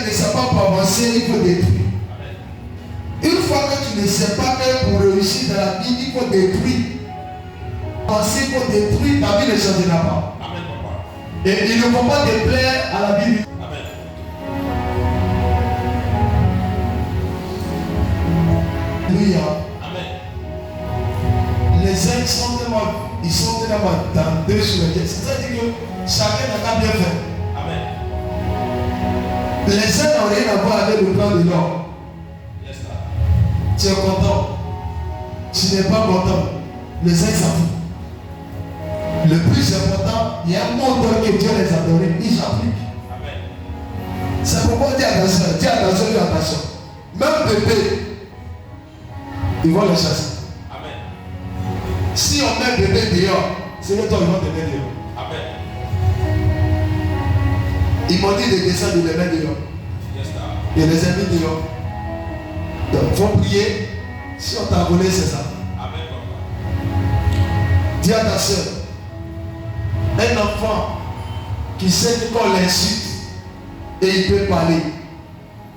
tu ne sais pas pour avancer, il faut détruire. Une fois que tu ne sais pas que pour réussir dans la vie, il faut détruire. Avancer, il faut détruire, ta vie ne changera pas. Amen, papa. Et il ne faut pas te plaire à la vie. Amen. Alléluia. Amen. Les uns ils sont tellement dans deux sur le tête. C'est-à-dire que chacun n'a pas bien fait. Amen. Les uns n'ont rien à voir avec le plan de l'homme. Yes, sir. Tu es content. Tu n'es pas content. Les uns s'en foutent. Le plus important, il y a un monde que Dieu les a donné. Ils appliquent. Amen. C'est pourquoi dis attention, dis attention. Même bébé, ils vont le chasser. Amen. Si on met bébé dehors, c'est le temps ils vont te mettre dehors. Amen. Ils m'ont dit de descendre de les mettre dehors. Yes, sir. Et les amis dehors. Donc, il faut prier. Si on t'a volé, c'est ça. Amen, papa. Dis attention. Un enfant qui sait qu'on l'insulte et il peut parler,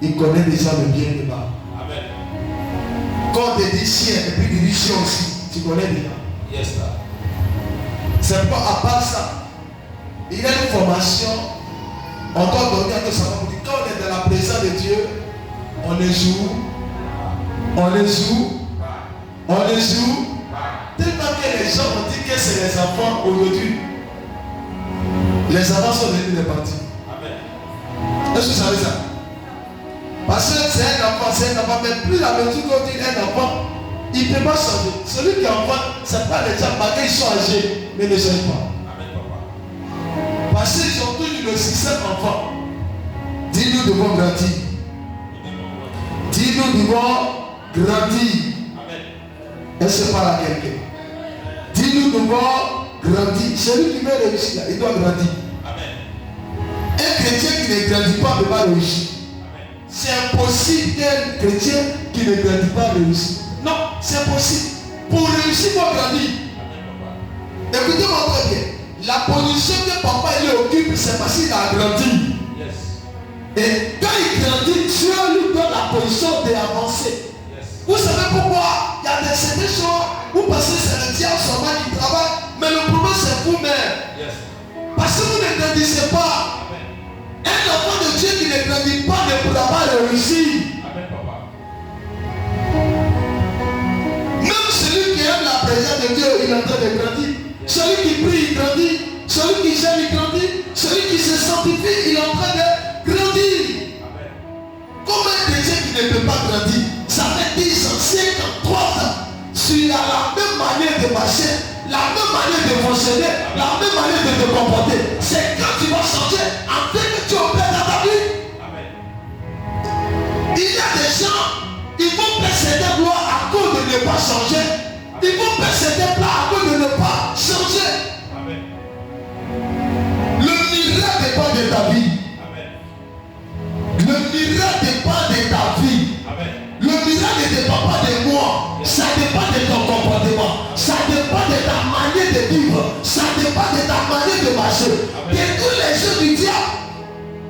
il connaît déjà le bien et le mal. Amen. Quand on te dit chien et puis tu dis chien aussi, tu connais déjà. Yes, sir. C'est pas à part ça. Il y a une formation encore donnée à tout ça. Quand on est dans la présence de Dieu, on les joue. On les joue. On les joue. Tellement que les gens ont dit que c'est les enfants aujourd'hui. Les enfants sont venus de partir. Amen. Est-ce que vous savez ça? Parce que c'est un enfant, mais plus la mesure qu'on dit un enfant, il ne peut pas changer. Celui qui est enfant, c'est pas les gens, malgré qu'ils sont âgés, mais ne changent pas. Amen, papa. Parce qu'ils ont tous le système enfant. Dis-nous devons grandir. Dis-nous devons grandir. Amen. Est-ce que parle à quelqu'un? Dis-nous devons grandir. Celui qui veut réussir, il doit grandir. Amen. Un chrétien qui ne grandit pas ne peut pas réussir. Amen. C'est impossible qu'un chrétien qui ne grandit pas réussisse. Non, c'est impossible. Pour réussir, il faut grandir. Amen, papa. Écoutez-moi très bien. La position que papa il occupe, c'est parce qu'il a grandi. Yes. Et quand il grandit, Dieu lui donne la position d'avancer. Yes. Vous savez pourquoi? Il y a des certaines choses où parce que c'est le diable seulement qui travaille, mais le problème c'est vous-même. Yes. Parce que vous ne grandissez pas. Amen. Un enfant de Dieu qui ne grandit pas ne pourra pas réussir. Amen, papa. Même celui qui aime la présence de Dieu, il est en train de grandir. Celui qui prie, il grandit. Celui qui gêne, il grandit. Celui qui se sanctifie, il est en train de grandir. Amen. Comme un chrétien qui ne peut pas grandir, ça fait 10 ans, 5 ans, 3 ans. Tu as la même manière de marcher, la même manière de fonctionner, la même manière de te comporter. C'est quand tu vas changer en fait que tu opères dans ta vie. Amen. Il y a des gens, ils vont précéder gloire à cause de ne pas changer. Ils vont précéder gloire à cause de ne pas changer. Amen. Le miracle dépend de ta vie. Amen. Le miracle dépend de ta vie. Amen. Le miracle ne dépend pas de moi. Ça dépend de ton comportement. Ça dépend de ta manière de vivre. Ça dépend de ta manière de marcher. De tous les jeux du diable,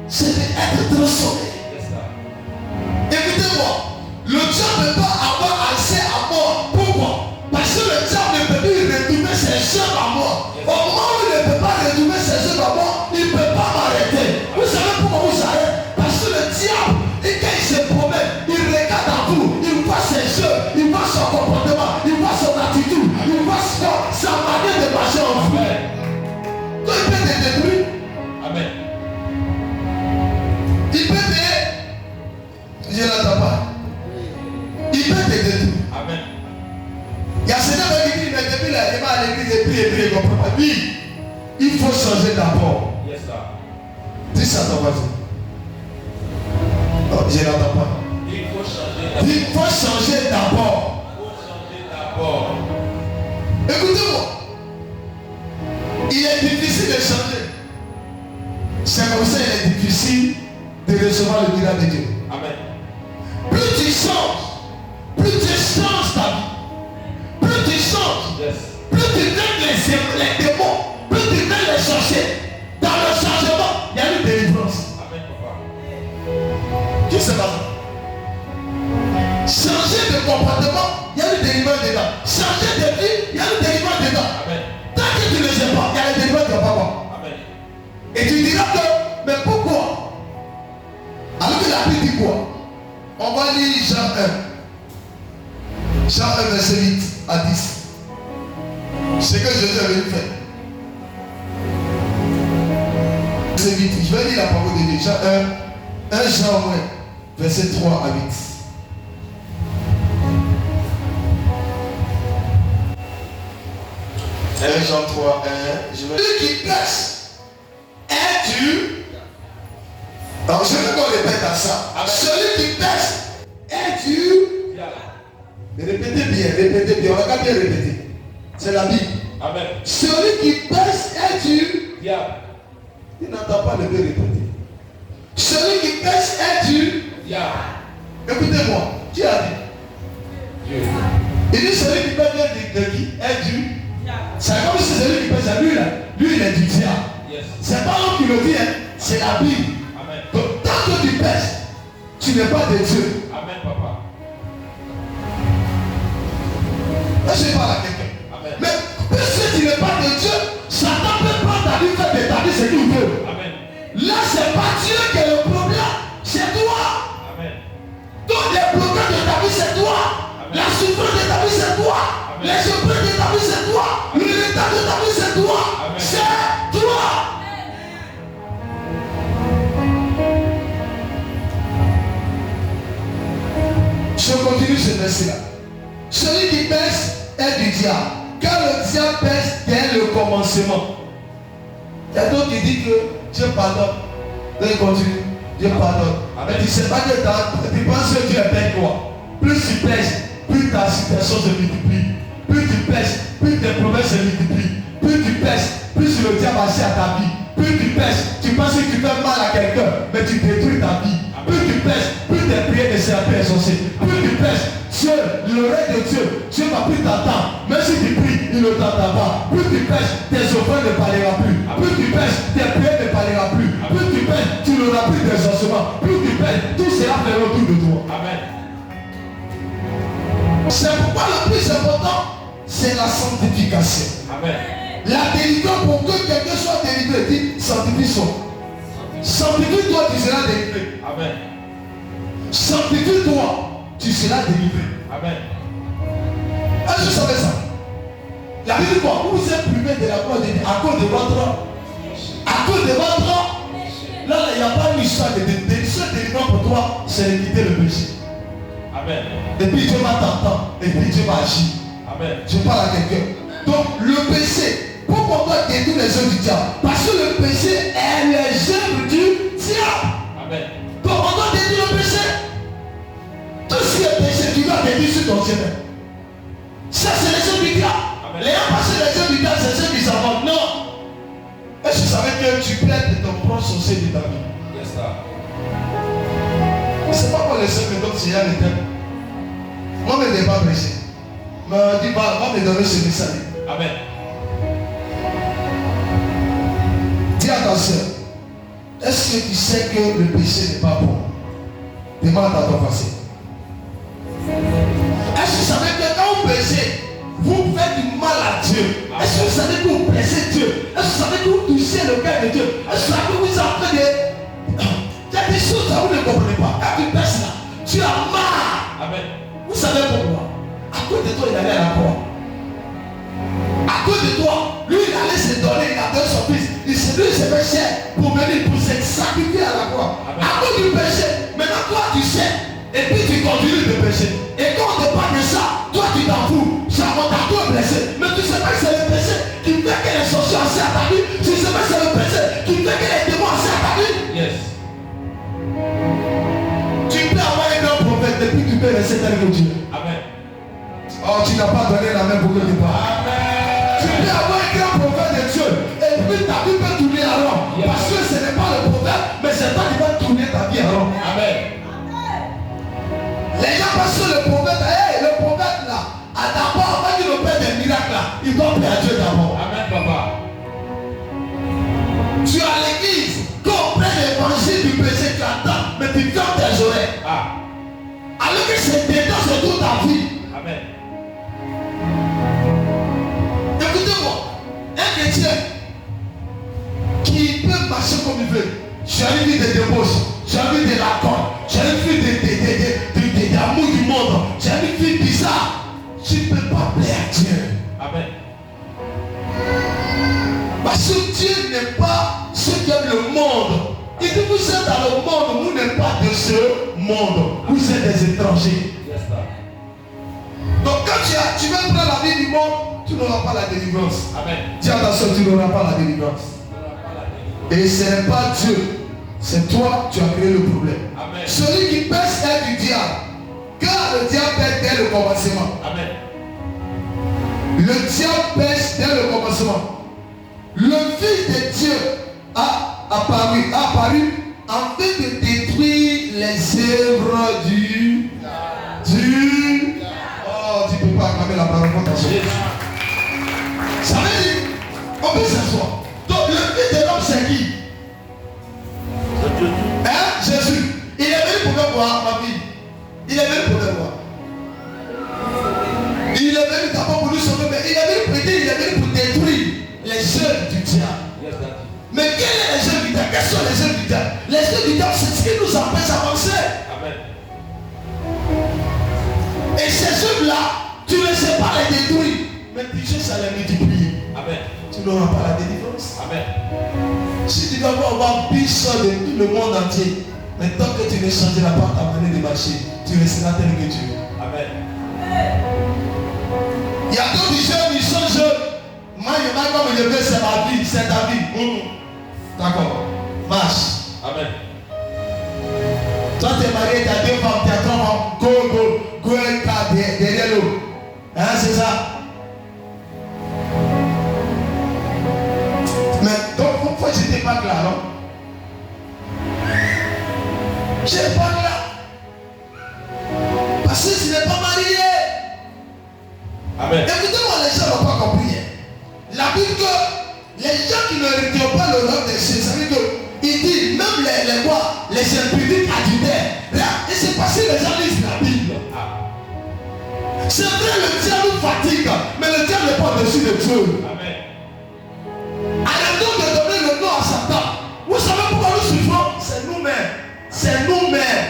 c'est d'être transformé. Yes, sir. Écoutez-moi, le diable ne peut pas avoir accès à moi. Pourquoi? Parce que le diable ne peut plus retourner ses jeux à moi. Au moment où il ne peut pas retourner ses jeux à moi, il ne peut pas m'arrêter. Vous savez pourquoi vous arrêtez? Parce que le diable, et quand il se promène, il regarde en vous, il voit ses jeux, il voit son comportement, il voit son attitude, il voit sa manière de marcher en vous. Donc il peut te détruire. Amen. Il peut te... Je n'entends pas. Il peut te détruire. Amen. Il y a certains qui disent, mais depuis là, il va à l'église et prie, il ne comprend pas. Oui, il faut changer d'abord. Yes, sir. Dis ça à ton voisin. Non, je n'entends pas. Il faut changer d'abord. Il faut changer d'abord. Il faut changer d'abord. Écoutez-moi. Il est difficile de changer. C'est comme ça qu'il est difficile de recevoir le miracle de Dieu. Amen. Plus tu changes, plus tu changes ta vie. Plus tu changes, Yes. plus tu donnes les démons, plus tu donnes les chercher. Dans le changement, il y a une délivrance. Amen, papa. Qui se passe? Changer de comportement, il y a le délivrance dedans. Changer de vie, il y a le délivrance dedans. Amen. Tant que tu ne sais pas, il y a le délivrance qui ne va pas voir. Amen. Et tu diras que, mais pourquoi? Alors que la Bible dit quoi? On va lire Jean 1. Jean 1, verset 8 à 10. Ce que Jésus avait fait. C'est vite. Je vais lire la parole de Dieu. Jean 1 Jean 1, verset 3 à 8. Jean 3, 1. Celui qui pêche est dur. Alors je veux qu'on répète à ça. Amen. Celui qui pêche est dur. Répétez bien, on n'a qu'à bien répéter. C'est la Bible. Amen. Celui qui pêche est dur. Diable. Il n'entend pas le bien répéter. Celui qui pêche est dur. Diable. Écoutez-moi, qui a dit? Dieu. Il dit celui qui pêche de qui est dur. C'est comme si celui qui pêche à lui là. Lui il est du diable. Yes. C'est pas l'homme qui le dit, hein. C'est la Bible. Amen. Donc tant que tu pêches, tu n'es pas de Dieu. Amen, papa. Là je parle à quelqu'un. Amen. Mais puisque tu n'es pas de Dieu, Satan peut prendre ta vie, faire de ta vie ce qu'il veut. Amen. Là c'est pas Dieu qui est le problème, c'est toi. Amen. Donc les problèmes de ta vie c'est toi. Amen. La souffrance de ta vie c'est toi. Amen. Les épreuves de ta vie c'est toi. Le l'état de ta vie c'est toi. Amen. C'est toi. Je continue ce verset-là. Celui qui pêche est du diable. Car le diable pêche dès le commencement. Il y a d'autres qui disent que Dieu pardonne. Donc il continue. Dieu pardonne. Mais tu ne sais pas que tu penses que Dieu est bête quoi. Plus tu pêches, plus ta situation se multiplie. Plus tu pêches, plus tes promesses se multiplient. Plus tu pêches, plus le diable agit à ta vie. Plus tu pêches, tu penses que tu fais mal à quelqu'un, mais tu détruis ta vie. Plus tu pêches, plus tes prières ne seront plus exaucées. Plus tu pêches, Dieu, le règne de Dieu, Dieu va plus t'entendre. Même si tu pries, il ne t'entend pas. Plus tu pêches, tes offrandes ne parlera plus. Plus tu pêches, tes prières ne parlera plus. Plus tu pêches, tu n'auras plus d'exaucement. Plus tu pêches, tout sera fait autour de toi. Amen. C'est pourquoi le plus important, c'est la sanctification. Amen. La délivrance, pour que quelqu'un soit délivré, dit sanctifie-toi. Sanctifie-toi, tu seras délivré. Amen. Sanctifie-toi, tu seras délivré. Amen. Est-ce que vous savez ça? La Bible dit quoi? Vous vous êtes privé de la gloire de Dieu à cause de votre. À cause de votre. Là, il n'y a pas une histoire de seule délivrance pour toi, c'est de quitter le péché. Amen. Et puis Dieu va t'entendre. Et puis Dieu va agir. Amen. Je parle à quelqu'un. Donc le péché, pourquoi on doit détruire les œuvres du diable? Parce que le péché est les œuvres du diable. Amen. Donc on doit détruire le péché. Tout ce qui est péché, tu dois détruire sur ton chemin. Ça c'est les œuvres du diable. Les gens passent les œuvres du diable, c'est ceux qui s'inventent. Non. Est-ce que tu savais que tu plaides de ton propre sorcier de ta vie? Yes, sir. C'est pas pour les seuls méthodes, c'est rien de tel. Moi, je ne vais pas prêcher. Mais dis pas, va me donner ce message. Amen. Dis à ta soeur, est-ce que tu sais que le péché n'est pas bon? Demande à ton passé. Est-ce que vous savez que quand vous péchez, vous faites du mal à Dieu? Est-ce que vous savez que vous blessez Dieu? Est-ce que vous savez que vous touchez le cœur de Dieu? Est-ce que vous savez que vous êtes en train de... Il y a des choses que vous ne comprenez pas. Quand tu pèses là, tu as marre. Amen. Vous savez pourquoi? À cause de toi, il allait à la croix. À cause de toi, lui, il allait se donner, il a donné son fils. Il s'est fait cher pour venir, pour se sacrifier à la croix. Amen. À cause du péché. Maintenant, toi, tu sais. Et puis, tu continues de pécher. Et quand on te parle de ça, toi, tu t'en fous. Ça va t'as tout blessé. Mais tu sais pas que c'est le péché qui fait que les sorciers assez à ta vie. Tu sais pas que c'est le péché qui fait que les démons assez à ta vie. Yes. Tu peux avoir un grand prophète depuis que tu peux rester tel que Dieu. Amen. Oh, tu n'as pas donné la main pour que tu parles. Amen. Tu peux avoir un grand prophète de Dieu. Et puis ta vie peut tourner à rond. Yes. Parce que ce n'est pas le prophète, mais c'est toi qui vas tourner ta vie à rond. Amen. Les gens pensent que le prophète, hey, le prophète là, d'abord, avant qu'il opère des miracles là, il doit prier à Dieu d'abord. Amen, papa. Tu es à l'église, quand on prend l'évangile du péché, tu attends, mais tu fermes tes oreilles. Alors que c'est dedans sur toute ta vie. Amen. Écoutez-moi, un chrétien qui peut marcher comme il veut. J'ai envie de débauche, j'ai envie de la corde, j'ai envie d'amour du monde, j'ai envie de vie bizarre. Tu ne peux pas plaire à Dieu. Amen. Parce que Dieu n'est pas ceux qui aiment le monde. Il dit vous êtes dans le monde, vous n'êtes pas de ce monde. Vous êtes des étrangers. Yes, sir. Donc quand tu veux prendre la vie du monde, tu n'auras pas la délivrance. Amen. Dis attention, tu n'auras pas la délivrance. Et ce n'est pas Dieu. C'est toi, tu as créé le problème. Amen. Celui qui pèse est du diable. Car le diable pèse dès le commencement. Amen. Le diable pèse dès le commencement. Le Fils de Dieu a apparu afin de détruire les œuvres du. Oh, tu ne peux pas acclamer la parole pour ta chose. Ça veut dire, on peut s'asseoir. Donc le Fils de l'homme, c'est qui? Hein? Jésus. Il est venu pour me voir, ma fille. Il est venu pour me voir. Il est venu d'abord pour nous sauver, mais il est venu pour dire, il est venu pour détruire les œuvres du diable. Yes, Daddy. Mais quelles sont les œuvres du diable? Quelles sont les œuvres du diable? Les œuvres du diable, c'est ce qui nous empêche d'avancer. Amen. Et ces œuvres-là, tu ne sais pas les détruire. Mais tu sais à les multiplier. Amen. Tu n'auras pas la délivrance. Amen. Si tu dois avoir puissance de tout le monde entier, mais tant que tu ne changeras pas ta manière de marcher, tu resteras tel que tu es. Amen. Il y a d'autres jeunes, ils sont jeunes. Moi, je marche comme je veux, c'est ma vie, c'est ta vie. D'accord. Marche. Amen. Toi, tu es marié, tu as 2 femmes, tu as 3 femmes. Go et derrière l'eau. Hein, c'est ça. Mais donc, pourquoi je n'étais pas clair, non? Je n'étais pas clair. Parce que tu n'es pas marié. Amen. Écoutez-moi, les gens n'ont pas compris. La Bible que les gens qui ne retirent pas le nom de Jésus, ça veut dire qu'il dit même les impudiques adultères. Et c'est parce que les gens lisent la Bible. C'est vrai, le diable nous fatigue, mais le diable n'est pas au-dessus de Dieu. Amen. Arrêtons de donner le nom à Satan. Vous savez pourquoi nous souffrons? C'est nous-mêmes. C'est nous-mêmes.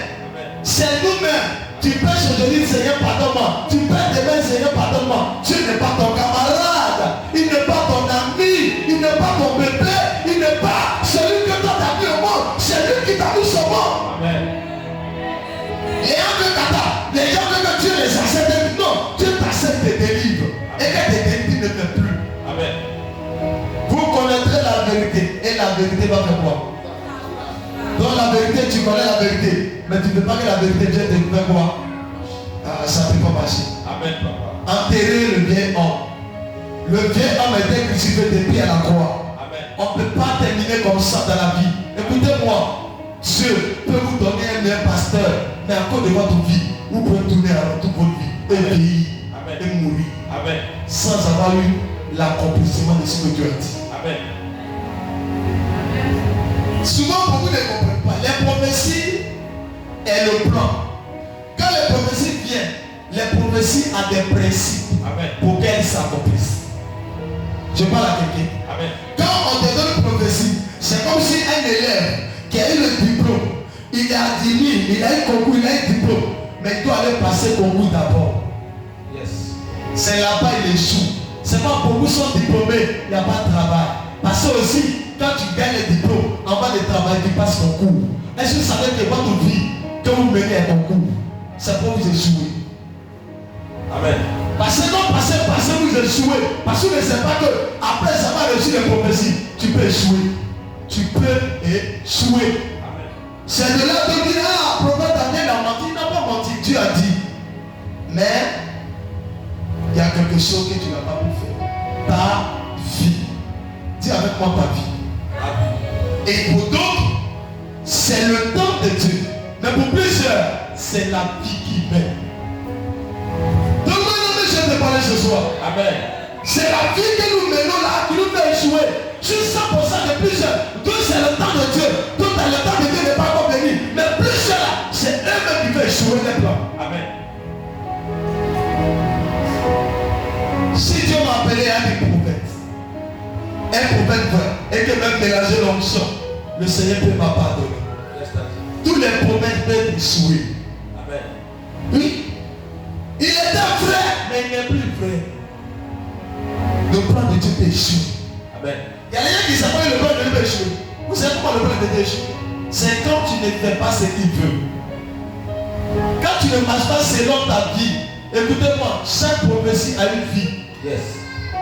C'est nous-mêmes. Tu pêches aujourd'hui, Seigneur, pardonne-moi. Tu pêches demain, Seigneur, pardonne-moi. Dieu n'est pas ton camarade. Il n'est pas ton ami. Il n'est pas ton bébé. Il n'est pas celui que toi t'as mis au monde. C'est lui qui t'a mis au monde. Amen. Les gens veulent que Dieu les accepte. Non, Dieu t'accepte et délivre. Et que tes délivres ne fait plus. Amen. Vous connaîtrez la vérité. Et la vérité va faire quoi? Dans la vérité, tu connais la vérité. Mais tu ne veux pas que la vérité Dieu te fait quoi? Ça ne peut pas marcher. Amen, papa. Enterrer le vieil homme. Le vieil homme était crucifié depuis à la croix. Amen. On ne peut pas terminer comme ça dans la vie. Écoutez-moi, Dieu peut vous donner un meilleur pasteur, mais à cause de votre vie, vous pouvez tourner à toute votre vie et vieillir et mourir. Amen. Sans avoir eu l'accomplissement de ce que Dieu a dit. Amen. Souvent, beaucoup ne comprennent pas. Les prophéties et le plan. Quand les prophéties viennent, les prophéties ont des principes. Amen. Pour qu'elles s'accomplissent. Je parle à quelqu'un. Amen. Quand on te donne une prophétie, c'est comme si un élève qui a eu le diplôme, il est admis, il a eu concours, il a eu diplôme, mais il doit aller passer concours d'abord. Yes. C'est là-bas il échoue. C'est pas beaucoup sont diplômés, il n'y a pas de travail. Parce que aussi, quand tu gagnes le diplôme, en bas de travail, tu passes concours. Est-ce que vous savez que votre vie, que vous menez un concours, c'est pour vous échouer? Amen. Parce que non, parce que vous échouez. Parce que vous ne savez pas que après avoir reçu les prophéties, tu peux échouer. Tu peux échouer. Amen. C'est de là de dire, ah, prophète Daniel a menti, il n'a pas menti, Dieu a dit. Mais il y a quelque chose que tu n'as pas pu faire. Ta vie. Dis avec moi ta vie. Et pour d'autres, c'est le temps de Dieu. Mais pour plusieurs, c'est la vie qui met. Donc maintenant, je vais te parler ce soir. Amen. C'est la vie que nous menons là qui nous fait échouer. Sur 100% de plusieurs. Donc c'est le temps de Dieu. Donc dans le temps de Dieu n'est pas encore venu. Mais plusieurs là, c'est eux-mêmes qui veulent échouer. échouer les plans. Amen. Si Dieu m'a appelé à un prophète vrai, et que même mélanger l'onction, le Seigneur peut m'a pardonné. Tous les prophètes peuvent échouer. Amen. Oui. Il était vrai, mais il n'est plus vrai. Le plan de Dieu peut échouer. Amen. Il y a des gens qui savent que le plan de Dieu peut échouer. Vous savez pourquoi le plan de Dieu peut échouer? C'est quand tu ne fais pas ce qu'il veut. Quand tu ne marches pas selon ta vie. Écoutez-moi, chaque prophétie a une vie. Yes.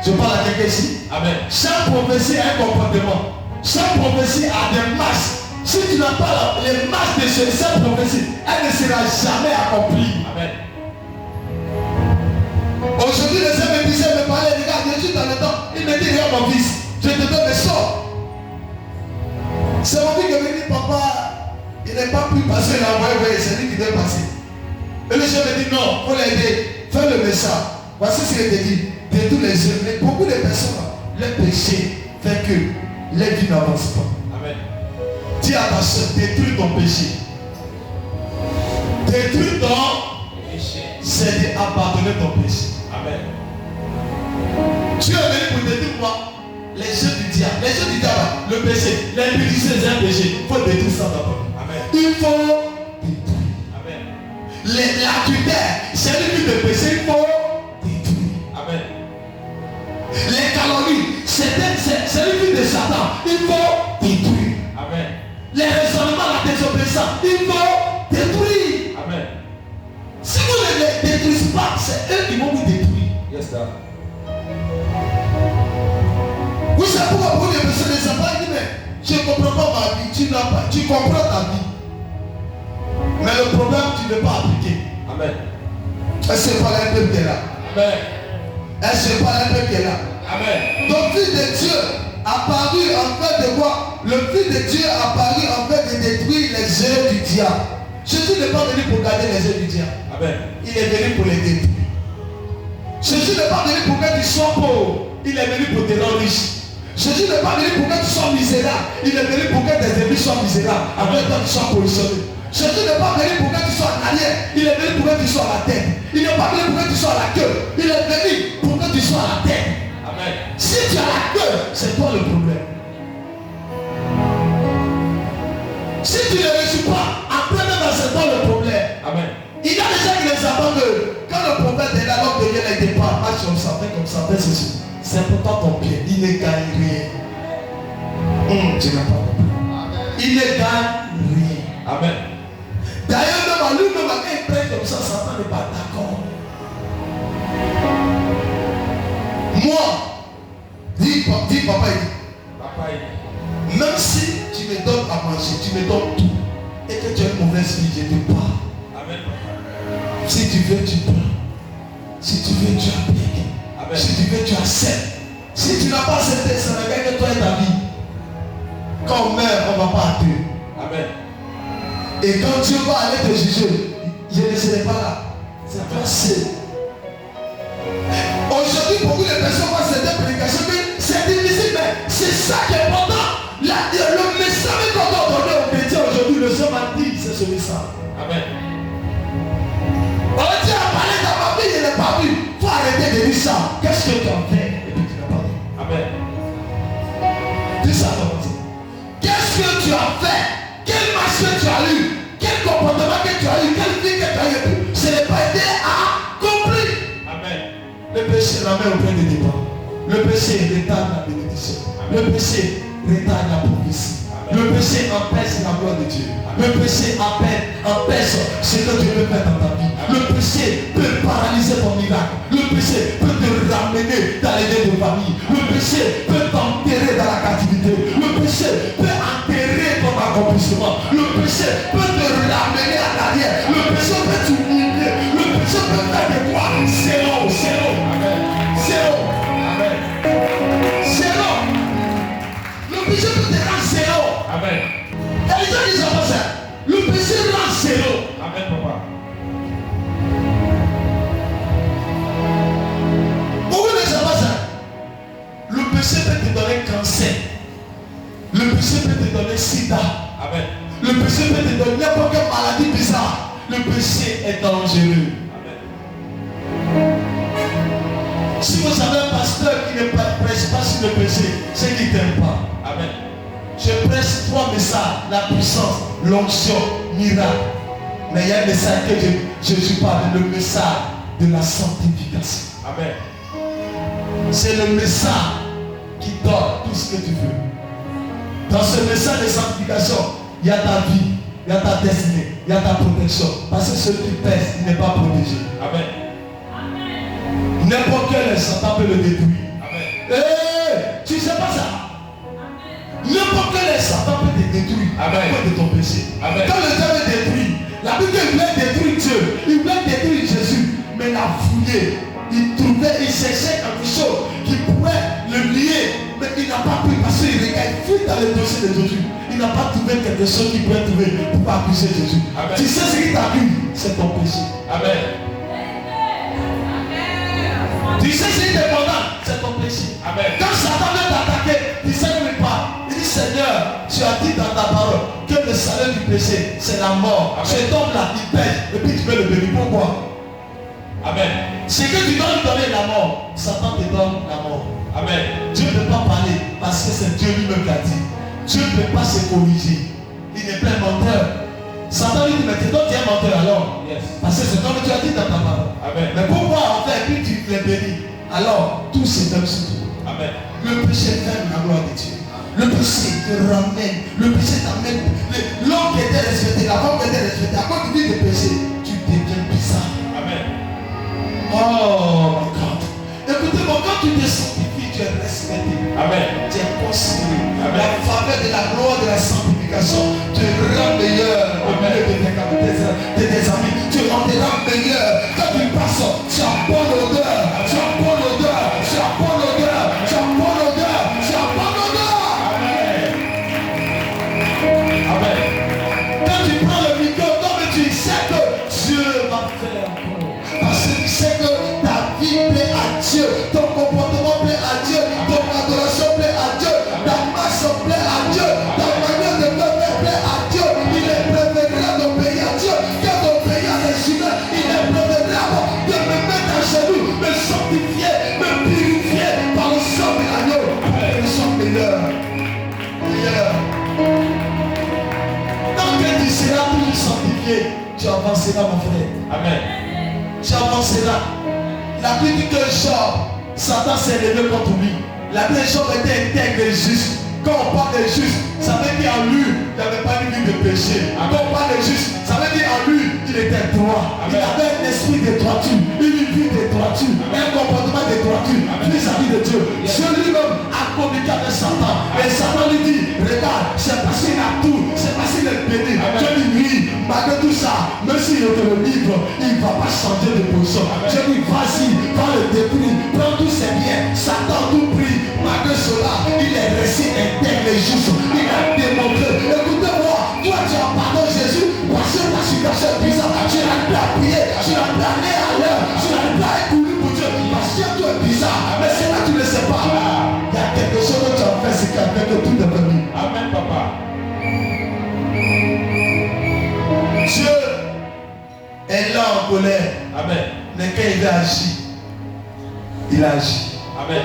Je parle à quelqu'un ici. Amen. Chaque prophétie a un comportement. Chaque prophétie a des marches. Si tu n'as pas les marches de cette prophétie, elle ne sera jamais accomplie. Amen. Aujourd'hui, les hommes me disaient, me parlaient, regarde, je suis dans le temps. Il me dit, regarde mon fils, je te donne des sorts. C'est mon fils qui me dit, papa, il n'est pas pu passer là, ouais, c'est lui qui doit passer. Et le chef me dit, non, il faut l'aider, fais le message. Voici ce qu'il te dit. De tous les hommes, beaucoup de personnes, le péché fait que les vies n'avancent pas. Amen. Dis à ta soeur, détruis ton péché. Détruis ton péché. C'est d'abandonner ton péché. Amen. Dieu est venu pour détruire quoi? Les jeux du diable. Les jeux du diable, le péché. L'impudicité, c'est un péché. Il faut détruire ça d'abord. Amen. Il faut détruire. Amen. L'adultère, c'est le but de péché. Il faut détruire. Amen. Les calomnies, c'est le but de Satan. Il faut détruire. Amen. Les raisonnements, la désobéissance, il faut détruire. Amen. Si vous ne les détruisez pas, c'est eux qui vont vous détruire. Yes, sir. Vous savez pourquoi beaucoup de personnes ne savent pas dire, mais je ne comprends pas ma vie, tu n'as pas, tu comprends ta vie. Mais le problème, tu ne veux pas appliquer. Amen. Est-ce que pas un peuple qui est là? Amen. Est-ce que pas un peuple qui est là? Amen. Donc, Fils de Dieu apparu en fait de quoi? Le Fils de Dieu apparu en fait de détruire les œuvres du diable. Jésus n'est pas venu pour garder les œuvres du diable. Amen. Il est venu pour les détruire. Jésus n'est pas venu pour que tu sois pauvre. Il est venu pour te rendre riche. Jésus n'est pas venu pour que tu sois misérable. Il est venu pour que tes ennemis soient misérables. Après toi, tu sois positionné. Jésus n'est pas venu pour que tu sois en arrière. Il est venu pour que tu sois à la tête. Il n'est pas venu pour que tu sois à la queue. Il est venu pour que tu sois à la tête. Amen. Si tu as la queue, c'est toi le problème. Si tu ne réussis pas, après même c'est toi le problème. Amen. Il y a des gens qui les abandonnent. Quand le prophète est là, l'homme devient les départs, marche comme ça, fais ceci. C'est pourtant ton pied. Il ne gagne rien. Tu n'as pas compris. Il ne gagne rien. Amen. D'ailleurs, même à lui-même, quand il prête comme ça, Satan n'est pas d'accord. Moi, dis papa, il dit, Papa, même si tu me donnes à manger, tu me donnes tout, et que tu as une mauvaise vie, je te parle. Amen. Si tu veux, tu prends. Si tu veux, tu appliques. Amen. Si tu veux, tu acceptes. Si tu n'as pas accepté, ça ne gagne que toi et ta vie. Quand on meurt, on ne va pas à Dieu. Amen. Et quand Dieu va aller te juger, je ne serai pas là. C'est toi seul. Aujourd'hui, beaucoup de personnes voient cette prédication, mais c'est difficile, mais c'est ça qui est important. Le message qu'on doit donner aux chrétiens aujourd'hui, le Seigneur m'a dit, c'est ce message. Amen. On dit à parler dans ma vie, il n'est pas vu. Il faut arrêter de dire ça. Qu'est-ce que tu as fait? Et puis tu n'as pas dit. Amen. Dis ça, qu'est-ce que tu as fait? Quel marché tu as eu? Quel comportement que tu as eu? Quelle vie que tu as eu? Ce n'est pas été accompli. Amen. Le péché ramène au point de départ. Le péché retarde la bénédiction. Le péché retarde la prophétie. Le péché empêche la gloire de Dieu. Le péché empêche ce que Dieu veut faire dans ta vie. Le péché peut paralyser ton miracle. Le péché peut te ramener dans les liens de famille. Le péché peut t'enterrer dans la captivité. Le péché peut enterrer ton accomplissement. Le péché peut te ramener en arrière. Le péché peut t'humilier. Le péché peut faire de toi zéro. Amen. Zéro. Amen. Zéro. Le péché peut te rendre zéro. Amen. Et les gens disent pas ça. Le péché rend zéro. Amen, papa. Pourquoi ne savez pas ça? Le péché peut te donner cancer. Le péché peut te donner sida. Amen. Le péché peut te donner n'importe quelle maladie bizarre. Le péché est dangereux. Si vous avez un pasteur qui ne prêche pas sur le péché, c'est qu'il ne t'aime pas. Amen. Je prêche 3 messages, la puissance, l'onction, miracle. Mais il y a un message que je parle, le message de la sanctification. Amen. C'est le message qui donne tout ce que tu veux. Dans ce message de sanctification, il y a ta vie, il y a ta destinée, il y a ta protection. Parce que celui qui pèse, il n'est pas protégé. Amen. N'importe quel Satan peut le détruire. Amen. Hey, tu ne sais pas ça? N'importe quel Satan peut te détruire. Amen. À cause de ton péché. Amen. Quand le diable détruit, la Bible voulait détruire Dieu, il voulait détruire Jésus, mais il a fouillé. Il trouvait, il cherchait quelque chose qui pourrait le lier, mais il n'a pas pu parce qu'il fouille dans le dossier de Jésus. Il n'a pas trouvé quelque chose qu'il pourrait trouver pour accuser Jésus. Amen. Tu sais ce qui t'accuse, c'est ton péché. Amen. Tu sais ce qui est dépendant, c'est ton péché. Amen. Quand Satan vient t'attaquer, tu sais même pas. Il dit Seigneur, tu as dit dans ta parole que le salaire du péché, c'est la mort. Amen. Cet homme-là, il pèse et puis tu peux le bénir. Pourquoi? Amen. Ce que tu dois lui donner la mort, Satan te donne la mort. Amen. Dieu ne peut pas parler parce que c'est Dieu lui-même qui a dit. Dieu ne peut pas se corriger. Il n'est pas un menteur. Satan lui dit, mais donc tu es un menteur alors. Yes. Parce que c'est comme tu as dit dans ta parole. Amen. Mais pourquoi en fait, puis tu les bénis? Alors, tout s'étonne sur toi. Amen. Le péché ferme la gloire de Dieu. Le péché te ramène. Le péché t'amène. L'homme qui était respecté, la femme qui était respectée, à cause du péché, tu deviens bizarre. Amen. Oh my God. Écoutez-moi, quand tu te sanctifies, tu es respecté. Amen. Tu es considéré. Amen. La faveur de la gloire de la sanctification te rend meilleur au milieu de tes amis. Tu rendras meilleur. Quand tu passes, tu as bonne odeur. Tu as bonne odeur. Tu as bonne odeur. Tu as bonne odeur. Tu as bonne odeur. Amen. Quand tu prends le micro, comme tu sais que Dieu va faire encore. Parce que tu sais que ta vie plaît à Dieu, ton comportement plaît à Dieu, ton adoration plaît à Dieu, ta marche plaît à Dieu, ta manière de faire plaît à Dieu. Il est préférable d'obéir à Dieu que d'obéir à les humains. Il est préférable de me mettre à genoux, me sanctifier, me purifier par le sang de l'agneau. Je suis meilleur. Meilleur. Tant que tu seras toujours sanctifié, tu avanceras mon frère. Amen. Tu avanceras. La Bible dit que Job, Satan s'est levé contre lui. La Bible dit que Job était intègre et juste. Quand on parle de juste, ça veut dire en lui, il n'avait pas une vie de péché. Quand on parle de juste, ça veut dire en lui, il était droit. Il avait un esprit de droiture, une vie de droiture, un comportement de droiture vis-à-vis de Dieu. Dieu lui-même a communiqué avec Satan. Et Satan lui dit, regarde, c'est parce qu'il a tout, c'est parce qu'il est béni. Dieu lui dit, malgré tout ça, même s'il te le livre, il ne va pas changer de position. Dieu lui dit, vas-y, va le détruire, prends tous ses biens. Satan tout prie, malgré cela, il est resté intègre et juste. Il a démontré. Écoutez-moi, toi tu as pardonné Jésus parce que ta situation est bizarre. Tu n'as pas à prier, tu n'as pas à aller à l'heure, tu n'as pas à courir pour Dieu parce que tout est bizarre. Mais c'est là que tu ne le sais pas. Il y a quelque chose que tu as fait, c'est qu'il y a fait que tout est venu. Amen, papa. Dieu est là en colère. Amen. Mais quand il a agi, il agit. Amen.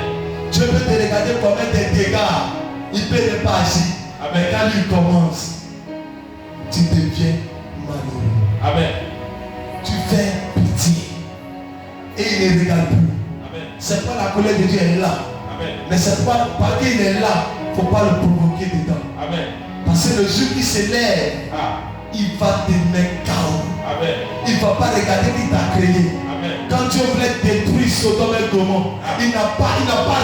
Dieu peut te regarder commettre des dégâts. Il peut ne pas agir. Mais quand il commence, tu deviens malheureux. Amen. Tu fais pitié. Et il ne regarde plus. Amen. C'est pas la colère de Dieu, elle est là. Amen. Mais c'est pas parce qu'il est là, il ne faut pas le provoquer dedans. Amen. Parce que le jour qui se lève, il va te mettre KO. Amen. Il ne va pas regarder qui t'a créé. Amen. Quand Dieu voulait détruire Sodome et Gomorrhe, il n'a pas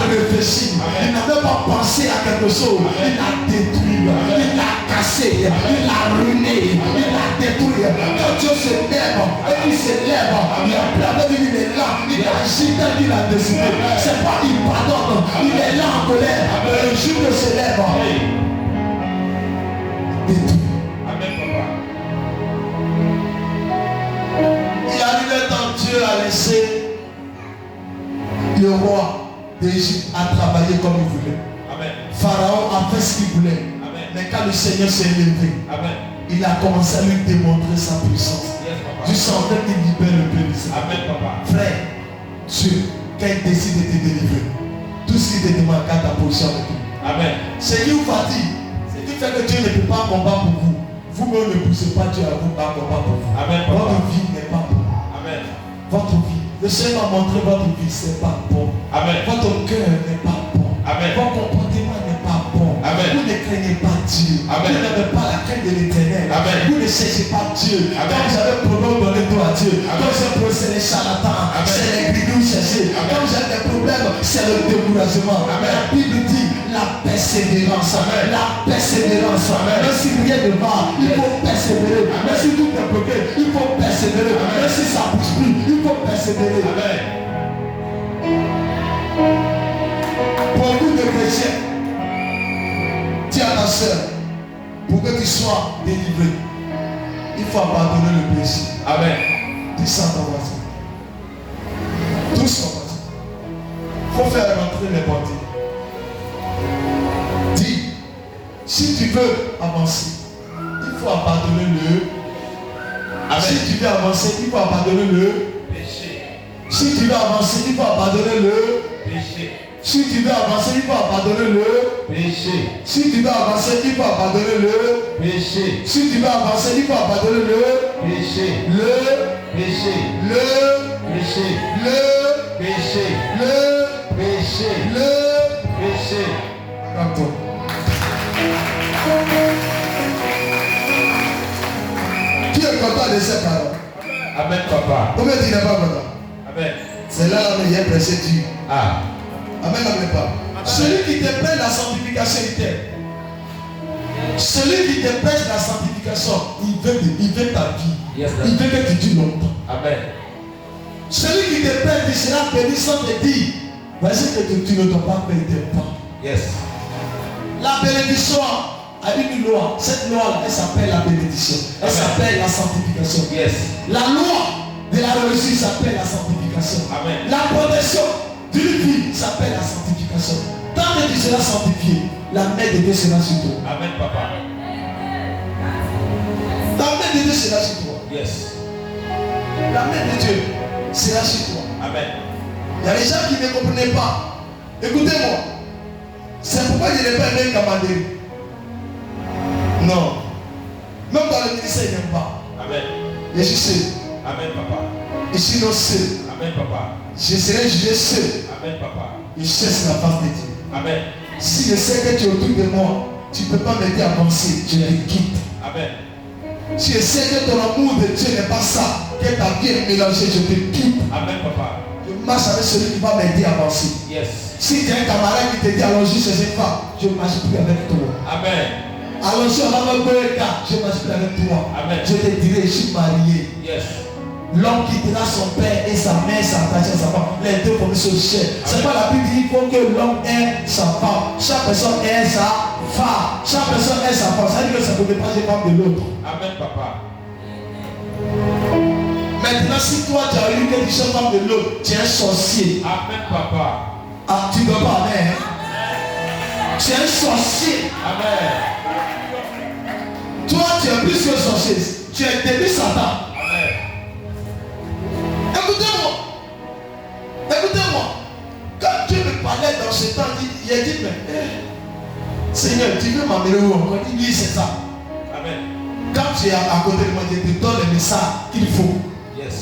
réfléchi. Il n'a même pas pensé à quelque chose. Il a détruit, il a cassé, il a ruiné, il a détruit. Quand Dieu se lève, et il se lève, il a plein il est là, il agit tel qu'il a décidé. C'est pas il pardonne, il est là en colère. Le jour qu'il se lève, détruit. Amen, papa. Il arrivait quand Dieu a laissé le roi d'Égypte à travailler comme il voulait. Amen. Pharaon a fait ce qu'il voulait. Amen. Mais quand le Seigneur s'est levé, Amen. il a commencé à lui démontrer sa puissance. Yes, papa. Amen, papa. Frère, Dieu, quand il décide de te délivrer, tout ce qu'il te demande, garde ta position avec lui. Amen. Ce qui vous fatigue, ce qui fait que Dieu ne peut pas combattre pour vous. Vous-même ne poussez pas Dieu à vous pas combattre pour vous. Amen, papa. Votre vie n'est pas pour vous. Amen. Votre vie. Le Seigneur m'a montré votre vie, c'est pas bon. Amen. Votre cœur n'est pas bon. Amen. Votre comportement n'est pas bon. Amen. Vous ne craignez pas Dieu. Amen. Vous n'avez pas la crainte de l'Éternel. Amen. Vous ne cherchez pas Dieu. Amen. Quand vous avez un problème, donnez-toi à Dieu. Amen. Quand c'est pour c'est les charlatans, Amen. c'est les bidous cherchés. Amen. Quand vous avez des problèmes, c'est le découragement. Amen. La Bible dit la persévérance. Amen. La persévérance. Amen. Même si rien ne va, il faut persévérer. Même si tout est bloqué, il faut persévérer. Amen. Même si ça ne pousse plus, il faut persévérer. Amen. Beaucoup de chrétiens, dis à ta soeur, pour que tu sois délivré, il faut abandonner le péché. Amen. Dis ça à ton voisin. Tous en voisin. Il faut faire rentrer les bandits. Dis, si tu veux avancer, il faut abandonner le. Amen. Si tu veux avancer, il faut abandonner le. Péché. Si tu veux avancer, il faut abandonner le. Péché. Si tu veux avancer, il faut abandonner le. Péché. Si tu veux avancer, il faut abandonner le. Péché. Si tu veux avancer, il faut abandonner le. Péché. Le. Péché. Le. Péché. Le. Péché. Le. Péché. Le. Péché. Attends. Qui est content de ces paroles? Amen, papa. Combien tu n'es pas content? Amen. C'est là où il y a pressé Dieu. Ah. Amen, amen, pas. Celui qui te prête la sanctification, il t'aime. Celui qui te prête la sanctification, il veut ta vie. Yes, Il veut que tu dures longtemps. Amen. Celui qui te prête, il sera béni sans te dire, vas-y que tu ne dois pas payer tes pas. Yes. La bénédiction a une loi. Cette loi-là, elle s'appelle la bénédiction. Elle Amen. s'appelle la sanctification. Yes. La loi de la réussite s'appelle la sanctification. Amen. La protection d'une vie s'appelle la sanctification. Tant que tu seras sanctifié, la main de Dieu sera sur toi. Amen, papa. La main de Dieu sera sur toi. Yes. La main de Dieu sera sur toi. Amen. Il y a des gens qui ne comprenaient pas. Écoutez-moi. C'est pourquoi je n'ai pas aimé Kamandé. Non. Même dans le ministère, il n'aime pas. Amen. Et je sais. Amen, papa. Je suis non seul. Amen, papa. Je serai jugé seul. Amen, papa. Je cherche la face de Dieu. Amen. Si je sais que tu es autour de moi, tu ne peux pas m'aider à avancer. Je te quitte. Amen. Si je sais que ton amour de Dieu n'est pas ça, que ta vie est mélangée, je te quitte. Amen, papa. Je marche avec celui qui va m'aider à avancer. Yes. Si tu as un camarade qui te dit allons-y chez cette femme, je ne marche plus avec toi. Amen. Allons-y, on va me donner un cas, je ne marche plus avec toi. Amen. Je te dirai, je suis marié. Yes. L'homme quittera son père et sa mère s'attache à sa femme. Les deux comme se cher. C'est pas la Bible dit qu'il faut que l'homme ait sa femme. Chaque personne ait sa femme. Chaque personne ait sa femme. Ça veut dire que ça ne peut pas être femme de l'autre. Amen, papa. Maintenant, si toi tu as eu que tu sois femme de l'autre, tu es un sorcier. Amen, papa. Ah, tu ne dois pas, amen. Tu es un sorcier. Amen. Toi, tu es plus que sorcier. Tu es début Satan. Amen. Écoutez-moi. Écoutez-moi. Quand Dieu me parlait dans ce temps, il a dit, mais Seigneur, tu veux m'amener où encore? Il dit, c'est ça. Amen. Quand tu es à côté de moi, je te donne le message qu'il faut. Yes.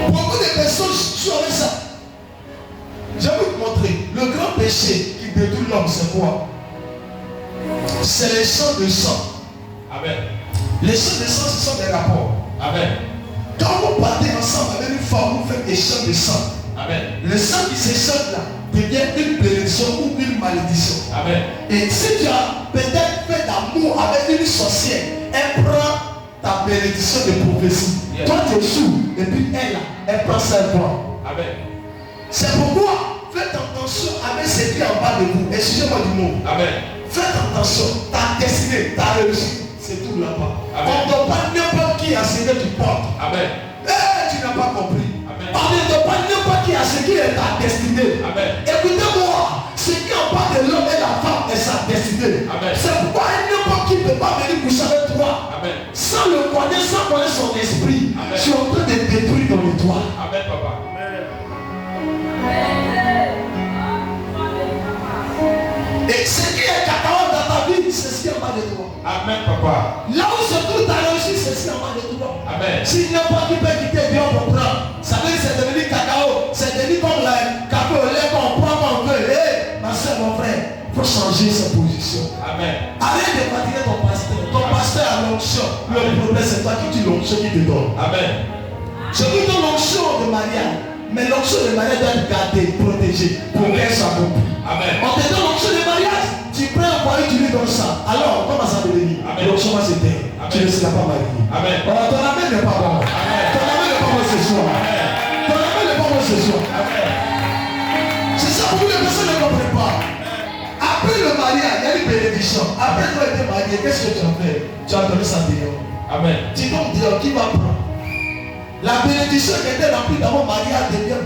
Beaucoup de personnes jouent avec ça. Je vais vous montrer. Le grand péché qui détruit l'homme, c'est quoi? C'est les champs de sang. Amen. Les champs de sang, ce sont des rapports. Amen. Quand vous partez ensemble avec une femme, vous faites des champs de sang. Amen. Le sang qui s'échappe là devient une bénédiction ou une malédiction. Amen. Et si tu as peut-être fait d'amour avec une sorcière, elle prend ta bénédiction de prophétie. Yes. Toi tu es sourd et puis elle prend sa voix. Amen. C'est pourquoi faites attention avec ce qui est en bas de vous. Excusez-moi du mot. Amen. Faites attention. Ta destinée, ta réussite, c'est tout là-bas. Amen. On ne donne pas n'importe qui à ce que tu portes. Amen. Tu n'as pas compris. Amen. On ne donne pas n'importe qui à ce qui est ta destinée. Amen. Écoutez-moi. Ce qui est en bas de l'homme et la femme est sa destinée. Amen. C'est pourquoi n'importe qui peut pas venir coucher avec toi. Amen. Sans le connaître, sans connaître son esprit. Amen. Tu es en train de détruire ton étoile. Amen, papa. Et ce qui est cacao dans ta vie, c'est ce qui est en bas de toi. Amen, papa. Là où se trouve ta réussite, c'est ce qui est en bas de toi. Amen. Si n'importe qui peut quitter Dieu pour prendre, ça veut dire que c'est devenu cacao. C'est devenu comme le café au lait qu'on prend quand on veut. Hé, ma soeur, mon frère, il faut changer sa position. Amen. Arrête de fatiguer ton pasteur. Ton pasteur a l'onction. Le problème, c'est toi qui dis l'onction qui te donne. Amen. Je vous donne l'onction de mariage. Mais l'onction de mariage doit être gardée, protégée, pour qu'elle soit accomplie. Amen. On te donne l'onction de mariage. Tu prends un foyer, tu lui donnes ça. Alors, comment ça devenir? L'onction va s'éteindre. Tu ne seras pas marié. Amen. Oh, ton amen n'est pas bon. Amen. Ton amen n'est pas bon ce soir. Amen. Ton amen n'est pas bon ce soir. Amen. C'est ça, beaucoup de personnes ne comprennent pas. Après le mariage, il y a une bénédiction. Après toi être marié, qu'est-ce que tu as fait? Tu as donné ça dehors. Amen. Tu donnes dehors, qui va prendre? La bénédiction qui était remplie dans mon mariage devient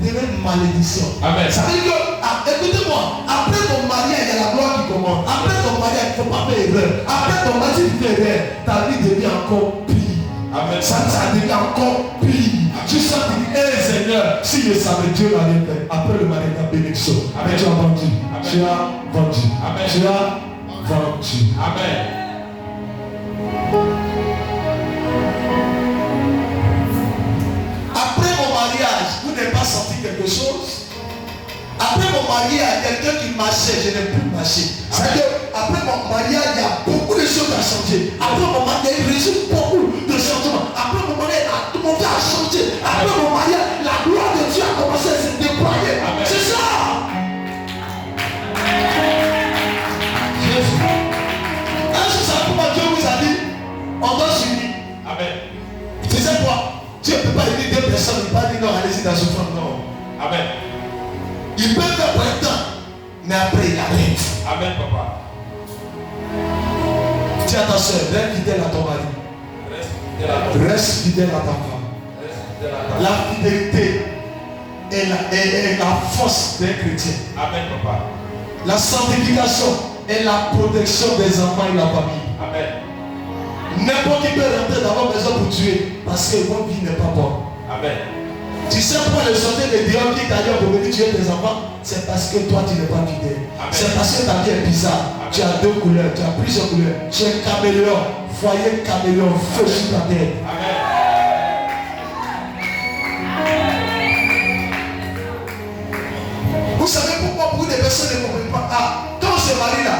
une malédiction. Amen. Ça veut dire que, écoutez-moi, après ton mariage, il y a la gloire qui commence. Après ton mariage, il ne faut pas faire erreur. Après ton mariage, tu fais erreur, ta vie devient encore pire. Amen. Ça devient encore pire. Tu sens que tu dis, hé Seigneur, si je savais Dieu l'avait fait, après le mariage, la bénédiction. Mais tu as vendu. Tu as vendu. Amen. Tu as vendu. Amen. Après mon mariage, vous n'avez pas senti quelque chose? Après mon mariage, quelqu'un qui marchait, je n'ai plus marché. C'est-à-dire, après mon mariage, il y a beaucoup de choses à changer. Après mon mariage, il résulte beaucoup de changements. Après mon mariage, mon vie a changé. Après mon mariage, la gloire de Dieu a commencé à se déployer. C'est ça. Jésus. Un jour, ça comment Dieu vous a dit, on doit s'unir. Amen. Tu sais quoi? Dieu ne peut pas aider deux personnes, il ne peut pas dire non, allez-y dans ce fond, non. Amen. Il peut faire pour un temps, mais après il arrête. Amen, papa. Dis à ta soeur, reste fidèle à ton mari. Reste fidèle à ta femme. La fidélité est la force d'un chrétien. Amen, papa. La sanctification est la protection des enfants et la famille. Amen. N'importe qui peut rentrer dans votre maison pour tuer parce que votre vie n'est pas bonne. Amen. Tu sais pourquoi le sortir de Dieu qui d'ailleurs pour venir tuer tes enfants? C'est parce que toi tu n'es pas fidèle. C'est parce que ta vie est bizarre. Amen. Tu as deux couleurs, tu as plusieurs couleurs. Tu es caméléon, foyer caméléon, feu sur ta tête. Amen. Vous savez pourquoi beaucoup de personnes ne comprennent pas? Ah, quand on se marie là,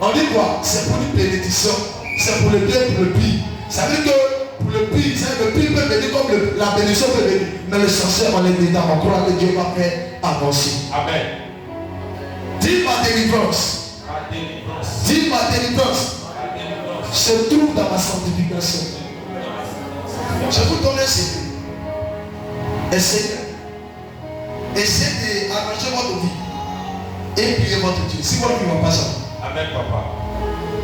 on dit quoi? C'est pour une bénédiction. C'est pour le bien et pour le pire. Ça veut dire que pour le pire, le pire peut venir comme la bénédiction peut venir. Mais l'essentiel, on est dedans, on croit que Dieu va faire avancer. Amen. Dis ma délivrance. Ma délivrance. Dis ma délivrance. Ma délivrance. Se trouve dans ma sanctification. Je vous donne un secret. Essayez. Essayez d'arranger votre vie. Et prier votre Dieu. Si votre vie ne va pas changer. Amen, papa.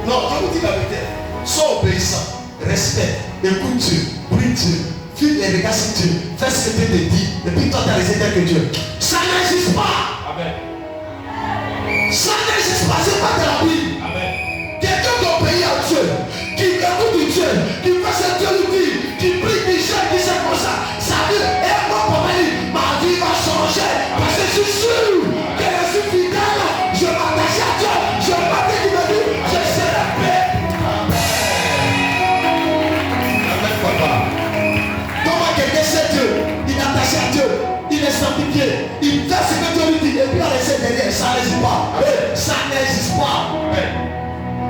Non, je vous dis la vérité. Sois obéissant, respecte, écoute Dieu, prie Dieu, fuis les regards sur Dieu, fais ce que Dieu te dit, et puis toi tu as les aides que Dieu. Ça n'existe pas. Amen. Ça n'existe pas, c'est pas de la Bible. Amen. Quelqu'un qui obéit à Dieu, qui écoute Dieu, qui fait ce que Dieu lui dit, qui prie, qui chante, qui sait comme ça, sa vie est mon problème, ma vie va changer, parce que je suis sûr que je suis fidèle, je m'attache à Dieu, je m'attache à Dieu, je serai paix. Comment quelqu'un sait Dieu, il est attaché à Dieu, il est sanctifié, il fait ce que Dieu lui dit, et puis on essaie derrière, ça n'existe pas. Ça n'existe pas.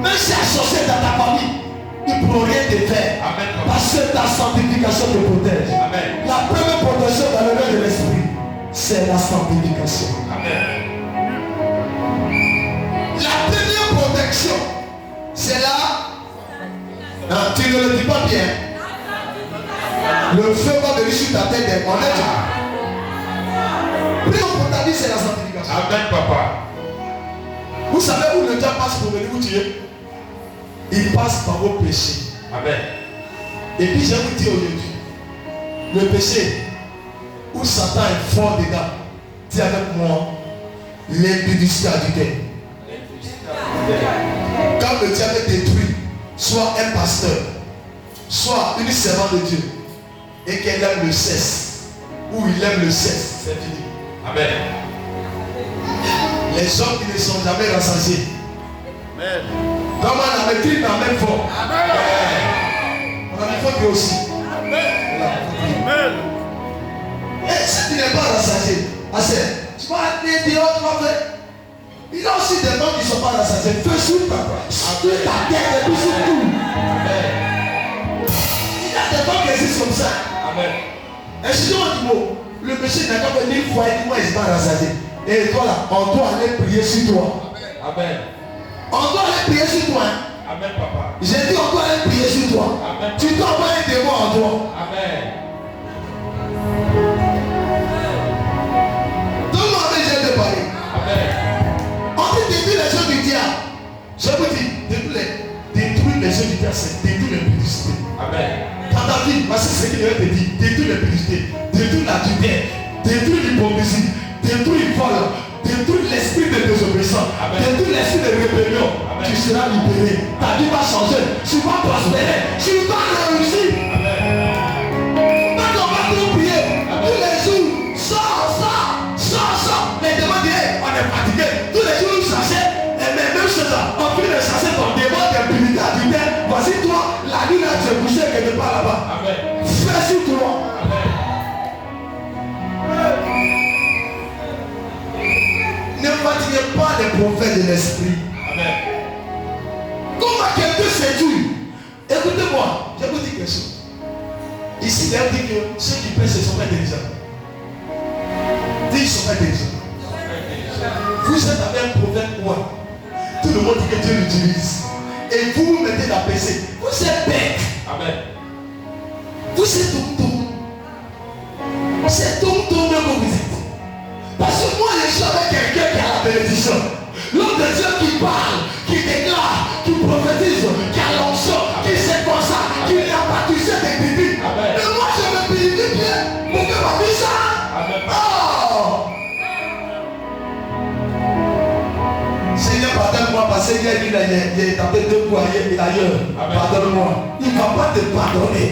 Même si associé dans ta famille, ils ne pourront rien te faire. Amen. Parce que ta sanctification te protège. Amen. La première protection dans le règne de l'esprit, c'est la sanctification. Amen. La première protection, c'est là. Non, tu ne le dis pas bien. Le feu va venir sur ta tête des honnêtes. Prie pour ta vie, c'est la sanctification. Amen, papa. Vous savez où le diable passe pour venir vous tuer? Il passe par vos péchés. Amen. Et puis je vais vous dire aujourd'hui, le péché où Satan est fort dedans, dis avec moi, l'impudicité adultère. Quand le diable détruit soit un pasteur, soit une servante de Dieu, et qu'elle aime le sexe, ou il aime le sexe, c'est fini. Amen. Les hommes qui ne sont jamais rassasiés. Amen. Comme on a métier dans la même forme. Amen. On a mis faute aussi. Amen. Et si tu n'es pas rassasié, tu vas aller dehors, tu vas faire. Il y a aussi des gens qui ne sont pas rassasiés. Fais sur ta tête et puis sur tout. Amen. Il y a des gens qui existent comme ça. Amen. Et si on dit, le monsieur n'a qu'à venir une fois et dit, moi, il ne pas rassasié. Et toi là, on doit aller prier sur toi. Amen. On doit aller prier sur toi. Amen, papa. J'ai dit, on doit aller prier sur toi. Amen. Tu dois pas un démon en toi. Amen. Tout le monde vient de parler. Amen. On dit détruire les choses du diable. Je vous dis, détruire les choses du diable, c'est détruire l'impudicité. Amen. Dans ta vie, voici ce qu'il te dit. Détruire l'impudicité, détruire la tutelle, détruire l'hypocrisie, détruire le vol, détruire l'esprit de désobéissance, détruire l'esprit de rébellion. Amen. Tu seras libéré. Ta vie va changer. Tu vas prospérer. Tu vas réussir. Quand on va tout prier, tous les jours, sors. Les démons disent, on est fatigué. Tous les jours, nous cherchons. Et même chose, on finit de chercher ton démon d'impunité à du terre. Voici toi, la nuit là, tu es couché quelque part là-bas. Amen. Fais sur toi. Ne fatiguez pas les prophètes de l'esprit. Amen. Comment quelqu'un séduit? Écoutez-moi, je vous dis quelque chose. Ici, il dit que ceux qui prêchent ne sont pas intelligents. Dis, ils ne sont pas intelligents. Vous êtes avec un prophète ou tout le monde dit que Dieu l'utilise. Et vous vous mettez la PC. Vous êtes bête. Amen. Vous êtes tout. C'est tout que vous êtes. Parce que moi, je suis avec quelqu'un qui a la bénédiction. L'homme de Dieu qui parle, qui déclare, qui prophétise, qui a l'onction, qui sait comme ça, qui n'a pas touché des bébés. Mais moi, je me purifie bien pour que ma vie change. Oh! Seigneur, pardonne-moi parce qu'il a tapé 2 coups ailleurs. Pardonne-moi. Il ne va pas te pardonner.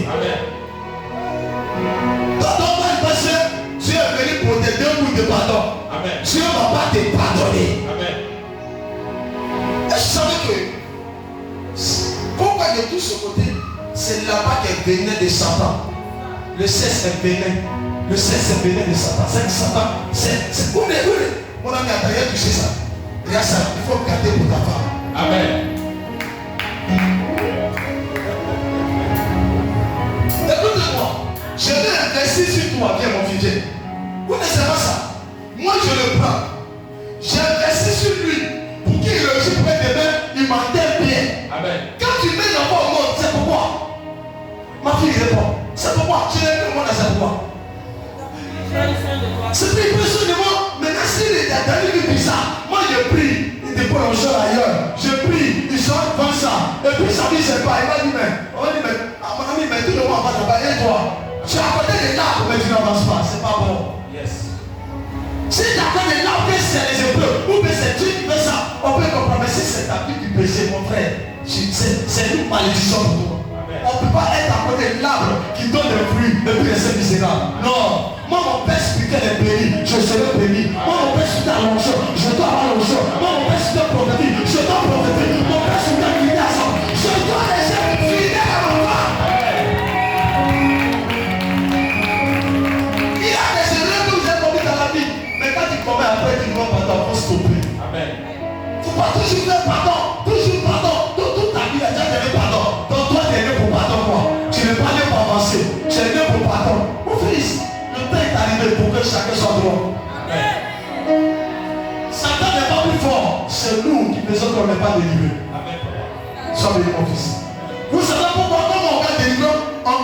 Parce que Dieu est venu pour tes 2 coups de pardon. Amen. Dieu ne va pas te pardonner. Amen. Et je savais que pourquoi de tout ce côté, c'est là-bas qu'est vénin de Satan. Le sexe est vénin. Le sexe est vénin de Satan. C'est que Satan, c'est où mon ami a d'ailleurs touché ça. Regarde ça, il faut garder pour ta femme. Amen. Écoute-moi, je vais investir sur toi, bien mon fidèle. Vous ne savez pas ça. Moi je le prends. J'investis sur lui pour qu'il réussisse près de demain, il m'entende bien. Amen. Quand tu mets l'enfant au monde, c'est pourquoi? Ma fille répond. C'est pourquoi? Tu n'es plus moi dans sa voix. C'est plus impressionnant de moi. Maintenant, s'il est dans une vie bizarre, moi je prie. Il dépose l'enfant ailleurs. Je prie. Il sort devant ça. Et puis sa vie, c'est pas. Il va dire, on va dire, mon ami, mais tout le monde va là-bas. Et toi? Tu as côté des larmes, mais tu n'avances pas. C'est pas bon. Yes. Si tu as fait des larmes, c'est les épreuves. Ou bien c'est Dieu qui fait ça. On peut comprendre. Mais si c'est ta vie du péché, mon frère, c'est une malédiction pour toi. On ne peut pas être à côté de l'arbre qui donne des fruits et puis rester misérable. Non. Moi, mon père expliquait les bénis, je serai béni. Moi, mon père expliquait à l'onction, je dois avoir l'onction. Moi, mon père expliquait prophétie, je dois prophétiser. Mon père expliquait fidèle à ça. Je dois laisser fidèle à mon père. Il y a des erreurs que vous avez commises dans la vie. Mais quand tu commets après, tu ne vas pas t'en stopper. Amen. Il ne faut pas toujours faire pardon. Toujours pardon. Toute ta vie, il y a déjà donné pardon. Donc toi, tu es né pour pardon, quoi. Tu n'es pas né pour avancer. Tu es né pour pardon. Mon fils, le temps est arrivé pour que chacun soit droit. Satan n'est pas plus fort. C'est nous qui faisons qu'on n'est pas délivré. Sois béni, mon fils. Vous savez pourquoi, comme on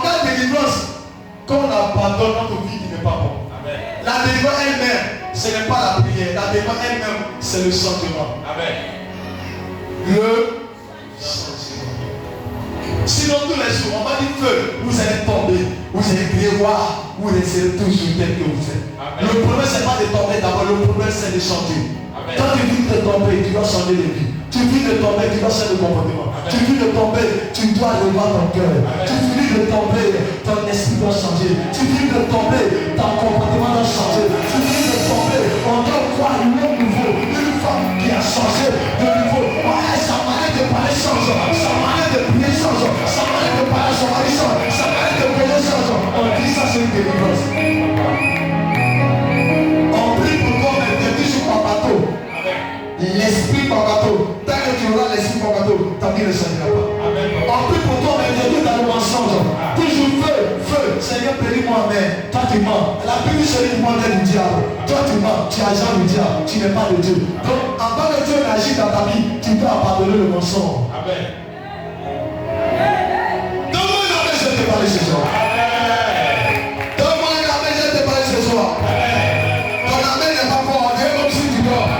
garde délivrance, quand on abandonne notre vie qui n'est pas bonne. La délivrance elle-même, ce n'est pas la prière. La délivrance elle-même, c'est le changement. Le changement. Sinon, tous les jours, on va dire feu, vous allez tomber, vous allez crier, voir, vous resterez toujours tel que vous êtes. Amen. Le problème, c'est pas de tomber d'abord, le problème, c'est de changer. Amen. Quand tu vis de tomber, tu dois changer de vie. Tu vis de tomber, tu dois changer de comportement. Tu finis de tomber, tu dois revoir ton cœur. Tu finis de tomber, ton esprit doit changer. Tu finis de tomber, ton comportement doit changer. Tu finis de tomber, on doit voir un homme nouveau, une femme qui a changé de niveau. Sa manière de parler change, sa manière de prier change, sa manière de parler à son mari change, sa manière de prier change. On dit ça, c'est une délivrance. On prie pour toi, mais bientôt sur ton bateau. L'esprit par bateau. Tant que tu auras l'esprit par bateau, ta vie ne changera pas. On prie pour toi, mais bientôt dans le mensonge. Toujours feu, feu. Seigneur, bénis-moi, mais toi tu mens. La Bible se dit moi du diable. Toi tu mens, tu es agent du diable, tu n'es pas de Dieu. Donc, en tant que Dieu agit dans ta vie, tu dois abandonner le mensonge. Amen. Donne-moi une amen, je vais te parler ce soir. Donne-moi une amen, je vais te parler ce soir. Ton amen n'est pas fort, on dirait comme si tu dors.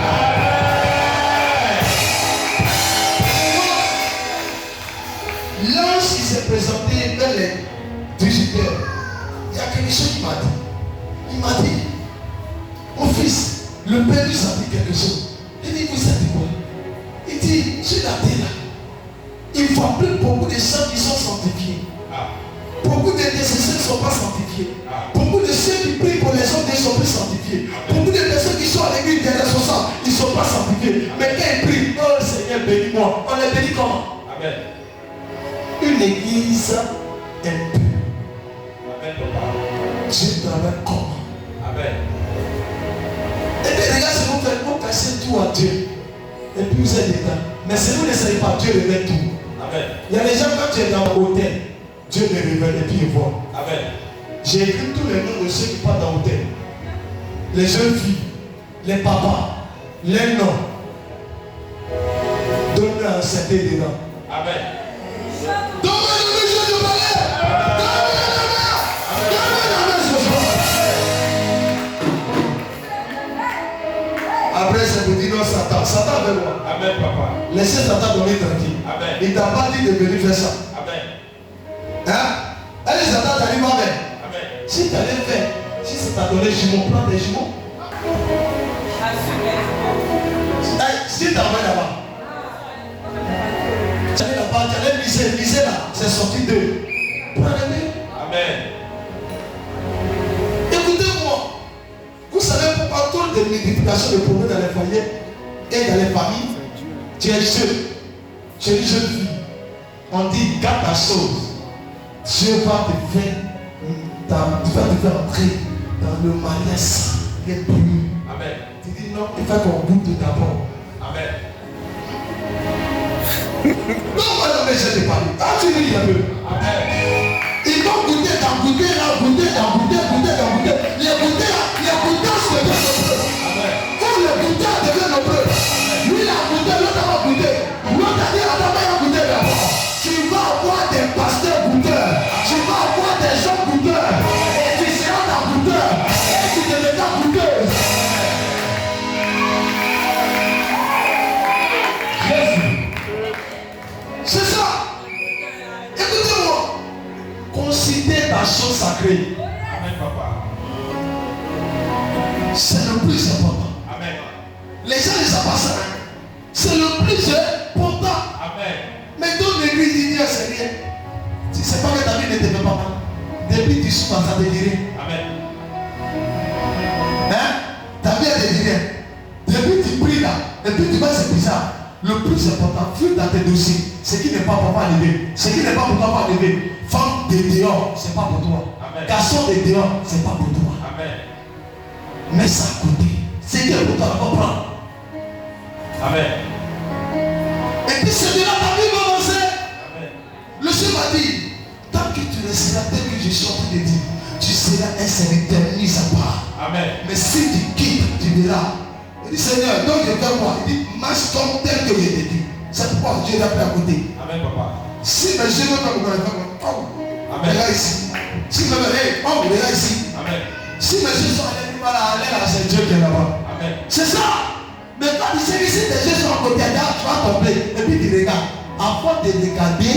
L'ange qui s'est présenté dans les visiteurs, il y a quelque chose qu'il m'a dit. Il m'a dit, mon fils, le père lui a dit quelque chose. Il dit, vous êtes quoi? Il dit, sur la terre là, il faut plus beaucoup de gens qui sont sanctifiés. Beaucoup d'intercesseurs ne sont pas sanctifiés. Beaucoup de ceux qui prient pour les autres ne sont plus sanctifiés. Beaucoup de personnes qui sont à l'église derrière son sang, ils ne sont pas sanctifiés. Mais quand ils prient, oh Seigneur, bénis-moi. On les bénit comment? Amen. Une église impure. Dieu travaille comment? Amen. Et puis regarde ce que vous faites, vous cassez tout à Dieu. Et puis vous êtes dedans. Mais si vous ne savez pas, Dieu remet tout. Amen. Il y a des gens quand tu es dans l'hôtel, Dieu les révèle et puis il voit. Amen. J'ai écrit tous les noms de ceux qui partent dans l'hôtel. Les jeunes filles, les papas, les noms. Donne-leur un certain dedans. Amen. Donne-moi le jeu de balai. Après, c'est pour dire non, Satan. Satan avec moi. Amen, papa. Laissez Satan dormir tranquille. Amen. Il ne t'a pas dit de venir faire ça. Amen. Hein? Elle dit Satan, t'arrives pas avec. Amen. Si tu allais faire, si ça t'a donné jumeaux, prends des jumeaux. Si tu envoies là-bas. Tu allais là-bas, tu allais miser là. C'est sorti d'eux. Prends les deux. Amen. Écoutez-moi. Vous savez pourquoi trop de multiplication de problèmes dans les foyers et dans les familles? Tu es jeune. Tu es une jeune fille. On dit, garde ta chose. Dieu va te faire entrer dans le mariage et plus. Amen. Tu dis non, il faut qu'on goûte d'abord. Amen. Non, voilà, mais je t'ai parlé. Ah, tu dis un peu. Amen. Ils vont goûter, dans goûter, là, goûter, dans goûter, goûter, dans goûter. Les goûter là, les goûteurs se deviennent nombreux. Quand les goûteurs deviennent nombreux, lui il a goûté, l'autre a goûté. L'autre a dit, attends, il a goûté d'abord. Tu vas avoir des pasteurs goûteurs. Tu vas avoir des gens goûteurs. Et tu seras dans goûteur. Et tu deviendras goûteuse. C'est ça. Écoutez-moi. Considère ta chose sacrée. Amen, papa. C'est le plus important. Amen. Les gens ne savent pas ça. C'est le plus important. Amen. Mais dans l'église, il dit c'est rien. Si c'est pas que ta vie ne te fait pas mal. Depuis que tu souffres, ça te dit rien. Amen. Hein? Ta vie elle te dit rien. Depuis que tu pries là, depuis que tu vois c'est bizarre. Le plus important, fuis dans tes dossiers. Ce qui n'est pas pour toi lever. Ce qui n'est pas pour toi pas lever. Femme de dehors, c'est pas pour toi. Amen. Garçon de dehors, c'est pas pour toi. Amen. Mais ça a coûté. C'est qui est pour toi, comprendre. Amen. Et puis c'est de là ta vie va avancer. Amen. Le Seigneur m'a dit, tant que tu resteras tel que je suis en train de dire, tu seras un serviteur mis à part. Amen. Mais si tu quittes, tu verras. Il dit Seigneur, donc je fais quoi? Il dit, marche comme tel que je t'ai dit. C'est pourquoi Dieu l'a pris à côté. Amen, papa. Si mes yeux ne pas me faire, oh, regarde ici. Si me hey, oh, regarde ici. Amen. Si mes yeux sont allés là, c'est Dieu qui est là-bas. Amen. C'est ça. Mais quand tu sais que si tes yeux sont à côté, là, tu vas tomber. Et puis tu regardes. Avant de regarder,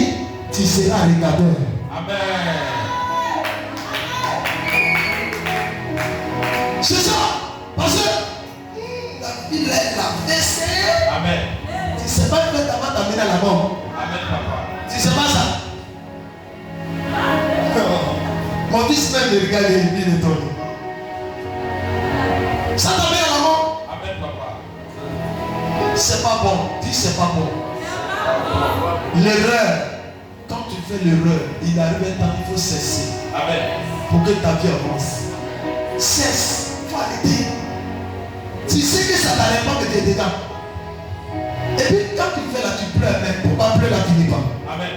tu seras regardeur. Amen. C'est ça. Parce que la Bible est la vaisselle. Amen. Tu ne sais pas que ta main t'amène à la mort. Amen, papa. Mon fils même me regarde et il est étonné. Ça tombe à la main. Amen, papa. C'est pas bon. Dis c'est pas bon. L'erreur. Quand tu fais l'erreur, il arrive un temps, il faut cesser. Amen. Pour que ta vie avance. Cesse. Il faut arrêter. Tu sais que ça t'arrête pas que tu es dedans. Et puis quand tu fais là, tu pleures. Mais pourquoi pleurer là, tu n'es pas. Amen.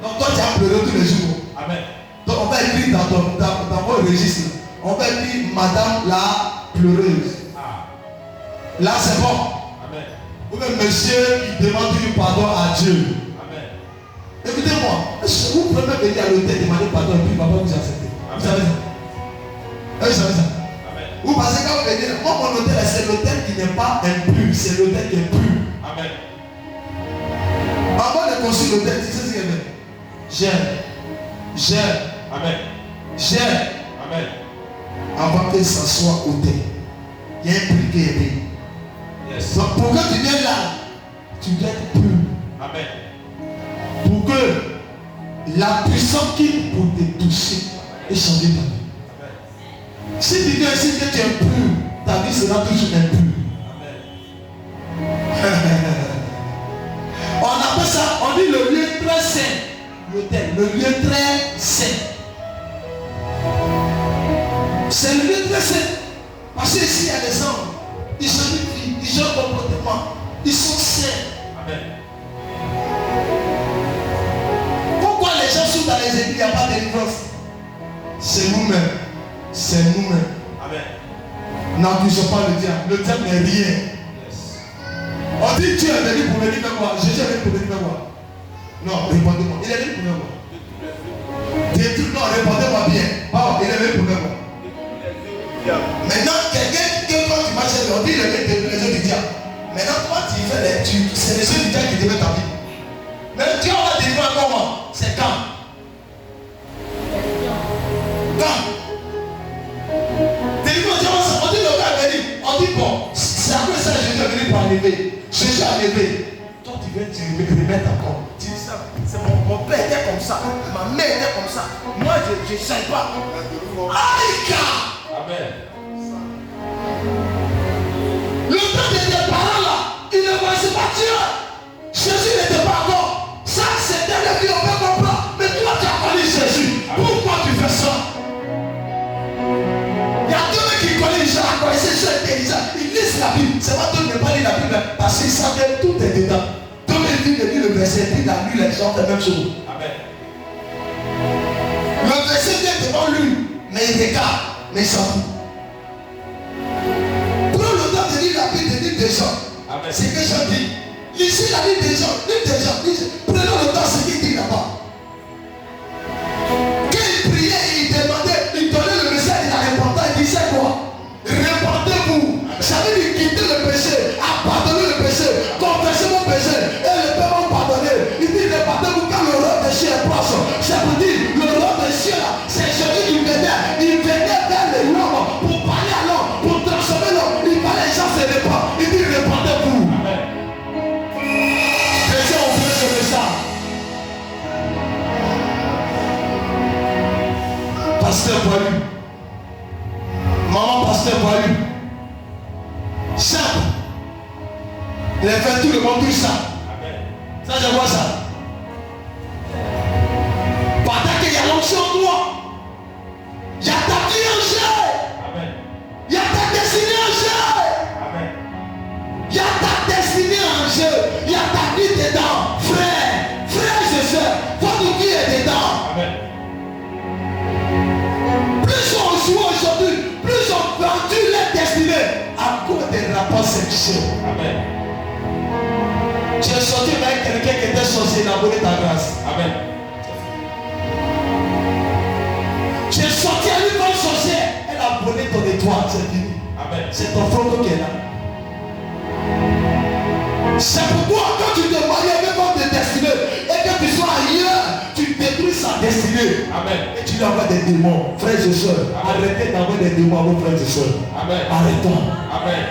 Donc toi, tu as pleuré tous les jours. Amen. Donc on va écrire dans mon registre. On va écrire Madame la pleureuse. Ah. Là, c'est bon. Amen. Ou même monsieur qui demande du pardon à Dieu. Amen. Écoutez-moi, est-ce que vous pouvez même venir à l'hôtel demander pardon et puis papa vous accepter? Vous savez ça? Vous savez ça? Amen. Vous pensez quand vous venez là, moi mon hôtel c'est l'hôtel qui n'est pas impur, c'est l'hôtel qui est pur. Amen. Avant de construire l'hôtel, tu sais ce qu'il y a? J'aime. Amen. Amen. Avant que ça soit hôtel, il y a un prix qui est payé. Yes. Donc pour que tu viennes là, tu dois être pur. Amen. Pour que la puissance qui pour te toucher et changer ta vie. Amen. Si tu viens ici que tu es pur, ta vie sera toujours impure. Amen. On appelle ça, on dit le lieu très saint. L'hôtel, le lieu très saint. C'est le lieu très saint. Parce que ici il y a des hommes, ils sont une vie, ils ont un comportement, ils sont sains. Amen. Pourquoi les gens sont dans les églises, il n'y a pas de délivrance? C'est nous-mêmes. C'est nous-mêmes. Amen. N'accusons pas le diable. Le diable n'est rien. Yes. On dit Dieu est venu pour venir vers moi. Jésus est venu pour venir vers moi. Non, répondez-moi. Il est venu pour venir vers moi. Non, répondez-moi bien. Pardon, il est venu pour venir vers moi. Maintenant, quelqu'un quand tu marches, on dit il est venu pour les yeux du diable. Maintenant, toi, tu fais c'est les yeux du diable qui te mettent ta vie. Mais Dieu va délivrer comment? C'est quand? Quand? Délivrance, on dit le gars est venu. On dit bon, c'est après ça Jésus est venu pour enlever. Jésus a enlevé. Toi, tu viens, tu me remettre encore. Tu dis ça, c'est mon père était comme ça, ma mère était comme ça. Moi, je ne sais pas. Aïe! Amen. Le temps de tes parents là, ils ne voyaient pas Dieu. Jésus n'était pas encore. Ça, c'était la vie, on peut comprendre. Mais toi, tu as connu Jésus. Pourquoi tu fais ça? Il y a deux mecs qui connaissent Jésus, connaissent Jésus intelligent. Ils lisent la Bible. C'est pas toi qui ne pas lire la Bible. Parce qu'ils savent que tout est dedans. Deux mecs qui lisent le verset, puis la nuit, les gens font la même chose. Amen. Le verset vient devant lui, mais il regarde, mais il s'en fout. Prends le temps de lire la Bible, de lire des gens. Amen. C'est que je dis. Lisez la Bible des gens, prenons le temps, ce qu'il dit là-bas. Quand il priait, il demandait, il donnait le message, il a répondu, il disait quoi? Répondez-vous. Ça veut dire quitter le péché, abandonner le péché, confesser mon péché, et le Père m'a pardonné. Il dit répondez-vous quand le roi des cieux est proche. Ça veut dire le roi des cieux là, c'est celui qui venait, il venait vers l'homme pour parler à l'homme, pour transformer l'homme. Il parlait, les gens se répandent. Il dit répondez-vous. Pasteur Boilu, maman pasteur Boilu, ça, il a fait tout le monde tout ça. Ça, je vois ça. Pendant qu'il y a l'onction en toi, il y a ta vie en jeu. Il y a ta destinée en jeu. Il y a ta destinée en jeu. Il y a ta vie dedans. Frère et soeur, votre vie est dedans. Amen. Plus on joue aujourd'hui, plus on vendu les destinées à cause des rapports sexuels. Amen. Tu es sorti avec quelqu'un qui était sorcier, il a volé ta grâce. Amen. Tu es sorti à une bonne sorcière, elle a volé ton étoile, c'est fini. Amen. C'est ton frère qui est là. C'est pourquoi quand tu te maries avec votre destinée et que tu sois ailleurs, tu détruis sa destinée. Amen. Et tu lui envoies des démons, frères et soeurs. Arrêtez d'envoyer des démons à vos frères et soeurs. Amen. Arrêtons. Amen.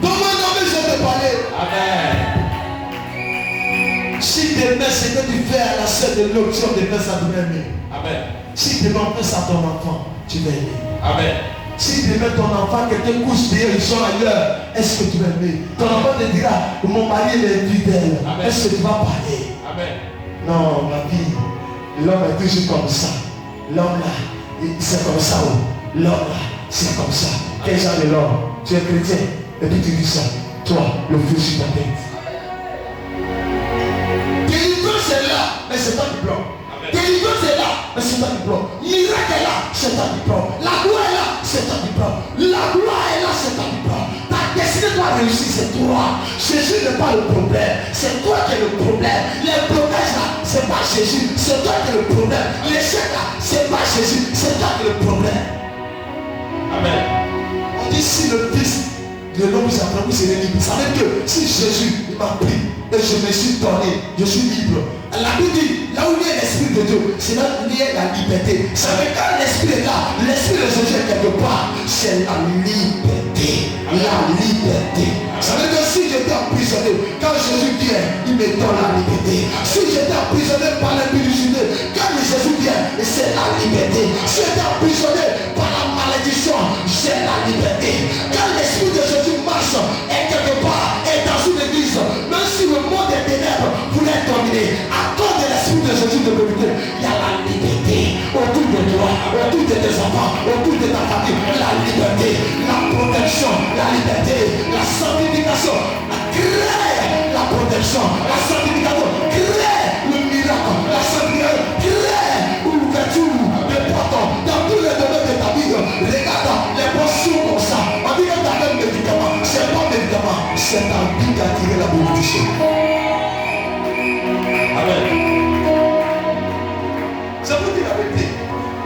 Donne-moi un homme, je vais te parler. Amen. Si demain ce que tu fais à la soeur de l'autre, tu vas faire ça, tu vas aimer. Amen. Si demain on fait ça à ton enfant, tu vas aimer. Amen. Si demain ton enfant, quelqu'un couche dehors, ils sont ailleurs, est-ce que tu vas aimer? Ton enfant te dira, mon mari est fidèle. Est-ce que tu vas parler? Amen. Non, ma vie, l'homme est toujours comme ça. L'homme là, c'est comme ça. L'homme là, c'est comme ça. Quel genre de l'homme? Tu es chrétien, et puis tu dis ça. Toi, le feu sur ta tête. Délivrance est là, mais c'est toi qui pleures. Délivrance est là, mais c'est toi qui pleures. Miracle est là, c'est toi qui pleures. La gloire est là, c'est toi qui pleures. La gloire est là, c'est toi qui pleures. Ta destinée doit réussir, c'est toi. Jésus n'est pas le problème, c'est toi qui es le problème. Les blocages là, c'est pas Jésus, c'est toi qui es le problème. L'échec là, c'est pas Jésus, c'est toi qui es le problème. Amen. On dit si le Fils de l'homme vous a pris, c'est libre. Ça veut dire que si Jésus il m'a pris et je me suis donné, je suis libre. La Bible dit, là où il y a l'Esprit de Dieu, c'est là où il y a la liberté. Ça veut dire que quand l'Esprit est là, l'Esprit de Jésus est quelque part, c'est la liberté. La liberté. Ça veut dire que si j'étais emprisonné, quand Jésus vient, il me donne la liberté. Si j'étais emprisonné par l'impudicité, quand Jésus vient, c'est la liberté. Si j'étais emprisonné par la malédiction, c'est la liberté. Quand l'Esprit de Jésus marche, et quelque part, est dans une église, même si le monde des ténèbres voulait dominer, à cause de l'Esprit de Jésus de vérité, il y a la liberté autour de toi, autour de tes enfants, autour de ta famille, la liberté, la protection, la liberté, la sanctification, crée la protection, la sanctification, crée le miracle, la sanctification, crée l'ouverture des portes dans tous les domaines de ta vie. Regarde les potions comme ça. On dit que tu as un médicament, c'est pas un médicament, c'est ta vie qui a tiré la bénédiction. Amen. Je vous dis la vérité.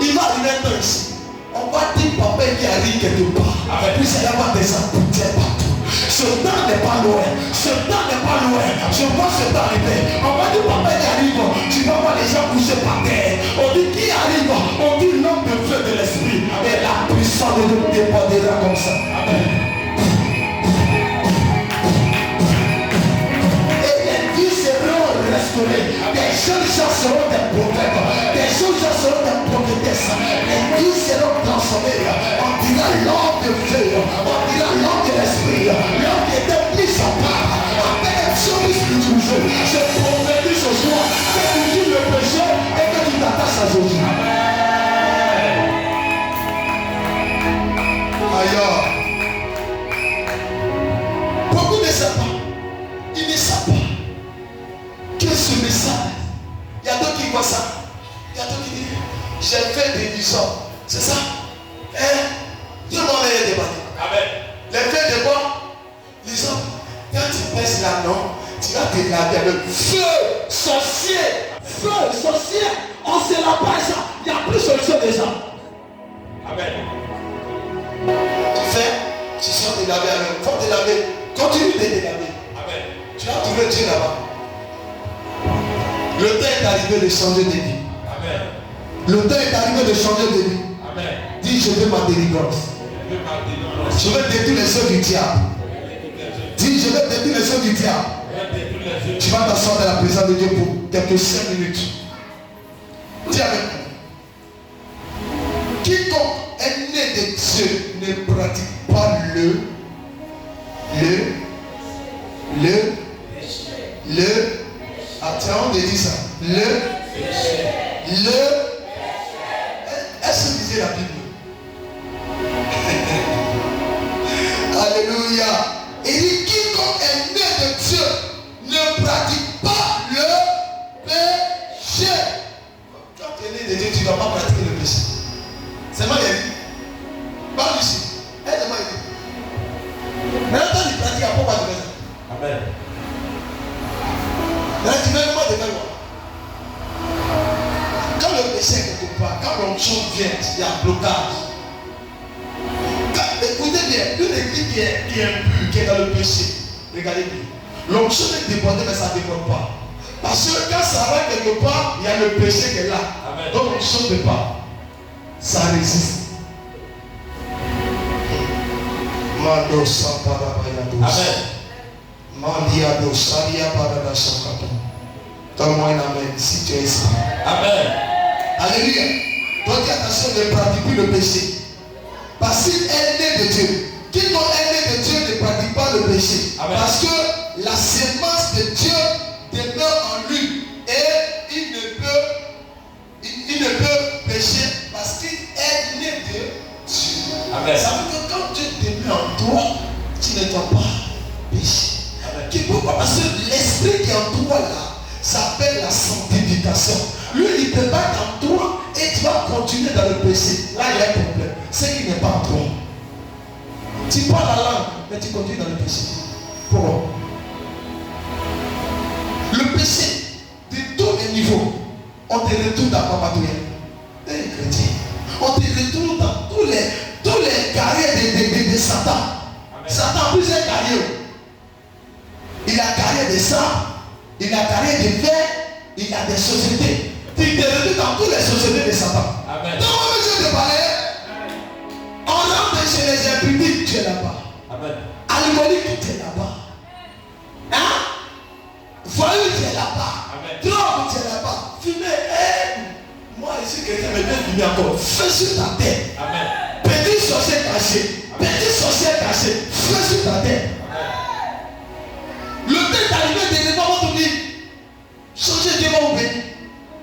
Il va arriver un temps ici. On va dire papa qui arrive quelque part. Puis il va y avoir des embouteillages partout. Ce temps n'est pas loin. Ce temps n'est pas loin. Je vois ce temps arriver. On va dire papa qui arrive. Tu vas voir les gens coucher par terre. On dit qui arrive. On dit l'homme de feu de l'esprit. Et la puissance de Dieu dépendra comme ça. Amen. Des jeunes gens seront des prophètes, des jeunes gens seront des prophétesses, les vies seront transformées. On dira l'homme de feu, on dira l'homme de l'esprit, l'homme qui était mis à part, en élection spirituelle. Je prophétise ce soir que tu dis le péché et que tu t'attaches à Jésus. Ailleurs, beaucoup ne savent pas, ils ne savent pas que ce message, il y a d'autres qui voient ça, il y a d'autres qui disent, j'ai fait des visions, c'est ça? Dieu m'a envoyé des bâtiments. Amen. Les faits de quoi? Les hommes, quand tu pèses là, non, tu vas te laver avec feu, sorcier, on se lave pas ça, il n'y a plus de solution déjà. Amen. Tu fais, tu sors te laver avec, faut te laver, continue de te laver. Amen. Tu vas trouver Dieu là-bas. Le temps est arrivé de changer de vie. Amen. Le temps est arrivé de changer de vie. Amen. Dis, je veux ma délivrance. Je veux détruire les œuvres du diable. Dis, je veux détruire les œuvres du diable. Tu vas t'asseoir dans la présence de Dieu pour quelques 5 minutes. Dis avec moi. Quiconque est né de Dieu ne pratique pas attends, on dit ça. Est-ce que vous lisez la Bible? Alléluia. Il dit quiconque est né de Dieu ne pratique pas le péché. Quand tu es né de Dieu, tu ne dois pas pratiquer le péché. C'est moi qui ai dit. Parle ici. Aide-moi à dire. Maintenant, quand tu pratiques, pourquoi tu fais ça? Amen. Là, tu veux comment de faire quoi? Quand le péché est quelque part, quand l'onction vient, il y a un blocage. Écoutez bien, une église qui est impure, qui est dans le péché, regardez bien. L'onction est débordée, mais ça ne déborde pas. Parce que quand ça va quelque part, il y a le péché qui est là. Amen. Donc l'onction ne peut pas. Ça résiste. Amen. Donne-moi un amen si tu es ici. Amen. Alléluia. Donc attention, ne pratique plus le péché. Parce qu'il est né de Dieu. Quiconque est né de Dieu ne pratique pas le péché. Amen. Parce que la sémence de Dieu demeure en lui. Et il ne peut pécher parce qu'il est né de Dieu. Amen. Ça veut dire que quand Dieu demeure en toi, tu ne dois pas pécher. Pourquoi? Parce que l'esprit qui est en toi là s'appelle la sanctification. Lui, il peut pas être en toi et tu vas continuer dans le péché. Là, il y a un problème. C'est qu'il n'est pas en toi. Tu parles la langue, mais tu continues dans le péché. Pourquoi? Le péché, de tous les niveaux, on te retourne dans Papadouya. Tu es chrétien. On te retourne dans tous les carrières de Satan. Amen. Satan a plusieurs carrières. Il a carrière de sang, il a carrière de fer, il a des sociétés. Tu te retrouves dans toutes les sociétés de Satan. Amen. Donc, moi, je te parlais. On rentre chez les impudiques, tu es là-bas. Amen. Alcoolique, tu es là-bas. Hein? Voyou, tu es là-bas. Drogue, tu es là-bas. Fumer, moi ici, quelqu'un me dit fumer encore. Fais sur ta tête. Amen. Petit sorcier caché. Petit sorcier caché. Fais sur ta tête. Le temps est arrivé de ne pas votre vie. Changez, Dieu va vous bénir.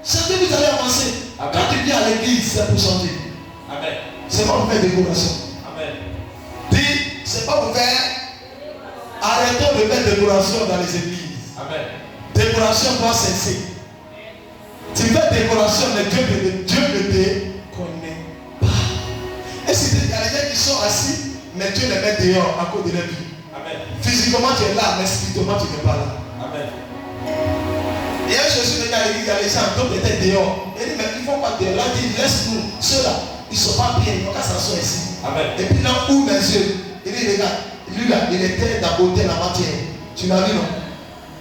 Changez, vous allez avancer. Amen. Quand tu viens à l'église, c'est pour changer. Amen. C'est pas pour faire décoration. Amen. Dis, c'est pas pour faire. Arrêtons de faire décoration dans les églises. Amen. Décoration doit cesser. Tu fais décoration, mais Dieu ne te connaît pas. Et si il y a des gens qui sont assis, mais Dieu les met dehors à cause de leur vie. Amen. Physiquement tu es là, mais spirituellement tu n'es pas là. Amen. Et je suis venu à l'église, il y a les gens, d'autres étaient dehors. Il dit, mais ils ne vont pas dehors. Là, il dit, laisse-nous. Ceux-là, ils ne sont pas bien, ils n'ont qu'à s'asseoir ici. Amen. Et puis là, ouvre mes yeux. Il dit, regarde, lui là, il était dans l'hôtel la matière. Tu l'as vu, non?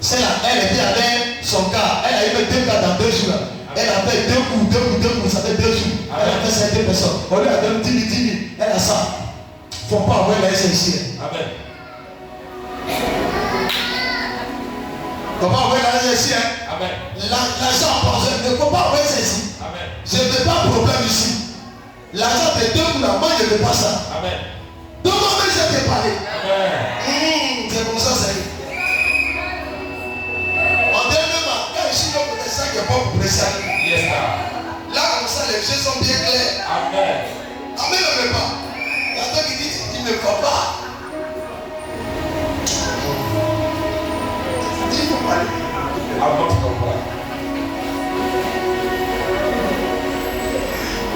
Celle-là, elle était avec son gars. Elle a eu 2 gars dans 2 jours. Là. Elle a fait 2 coups, ça fait 2 jours. Elle a fait 5 personnes. On lui a donné 10 000. Elle a ça. Il ne faut pas avoir les ici. Amen. Comment envoyer l'argent ici, hein? Amen. L'argent en poison, ne faut pas envoyer ça ici. Amen. Je ne veux pas de problème ici. L'argent de 2 coups là, moi je ne veux pas ça. Amen. Donc moi je t'ai parlé. Amen. C'est comme ça, c'est. En dernièrement, quand je suis là pour les sacs, il n'y a pas pour les sacs. Yes, sir. Là comme ça, les yeux sont bien clairs. Amen. Amen, ne veut pas. Il y a toi qui dit, il ne faut pas. Il faut parler. Avant de comprendre.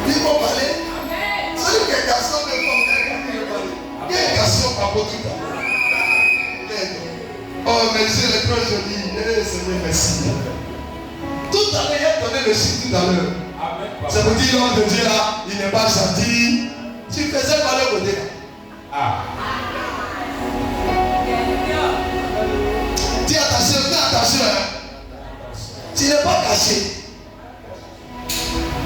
Il faut parler. C'est une question de femme. Quelle question par contre? Oh, mais Dieu est trop joli. Eh, Seigneur, merci. Tout à l'heure, il a donné le chiffre tout à l'heure. C'est pour dire l'homme de Dieu là, il n'est pas gentil. Tu faisais pas le côté là. Ah. Dis attention, fais attention. Hein. Tu n'es pas caché.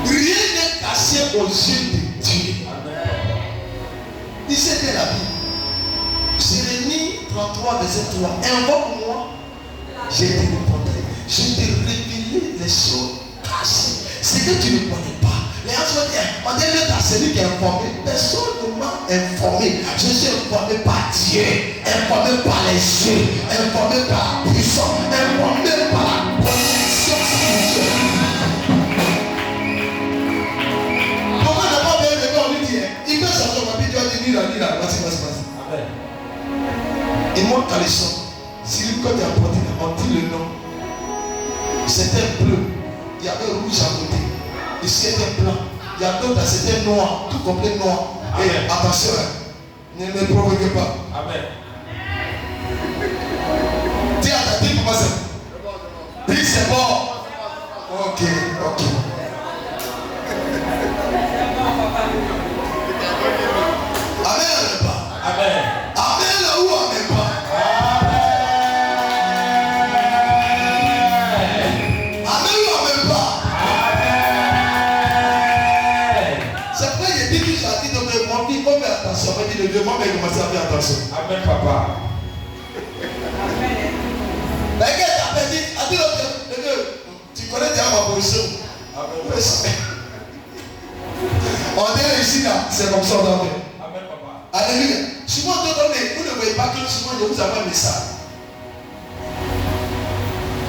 Rien n'est caché aux yeux de Dieu. Il c'était la Bible. Jérémie 33, verset 3. Invoque-moi, je te répondrai. Je te révélerai les choses cachées. C'est que tu ne connais pas. Les gens vont dire, on dit le celui qui est informé. Personne ne m'a informé. Je suis informé par Dieu, informé par les cieux, informé par la puissance, informé par la connexion spirituelle. Pourquoi ne pas bien le on lui dit, il peut changer ma vie, tu vas dire, là, vas-y. Amen. Il monte à l'échange. Si lui, quand il a porté, on dit le nom. C'était bleu. Il y avait rouge à côté. Ici était blanc. Il y a d'autres, c'était noir. Tout complet noir. Amen. Et attention, ne me provoquez pas. Amen. Dis à ta tête, comment c'est? Dis c'est bon. Ok. Amen, amen pas. Amen. Amen là où amen pas. Amen ou amen pas. C'est vrai, il dit que j'ai dit donc mon fils, faut faire attention. On dit le Dieu, moi, mais il commence à faire attention. Amen, papa. Mais qu'est-ce que tu as dit? A dit le Dieu, connais déjà ma position. On est ici là, c'est comme ça on doit faire. Amen, papa. Alléluia. Souvent, vous ne voyez pas que souvent je vous envoie un message.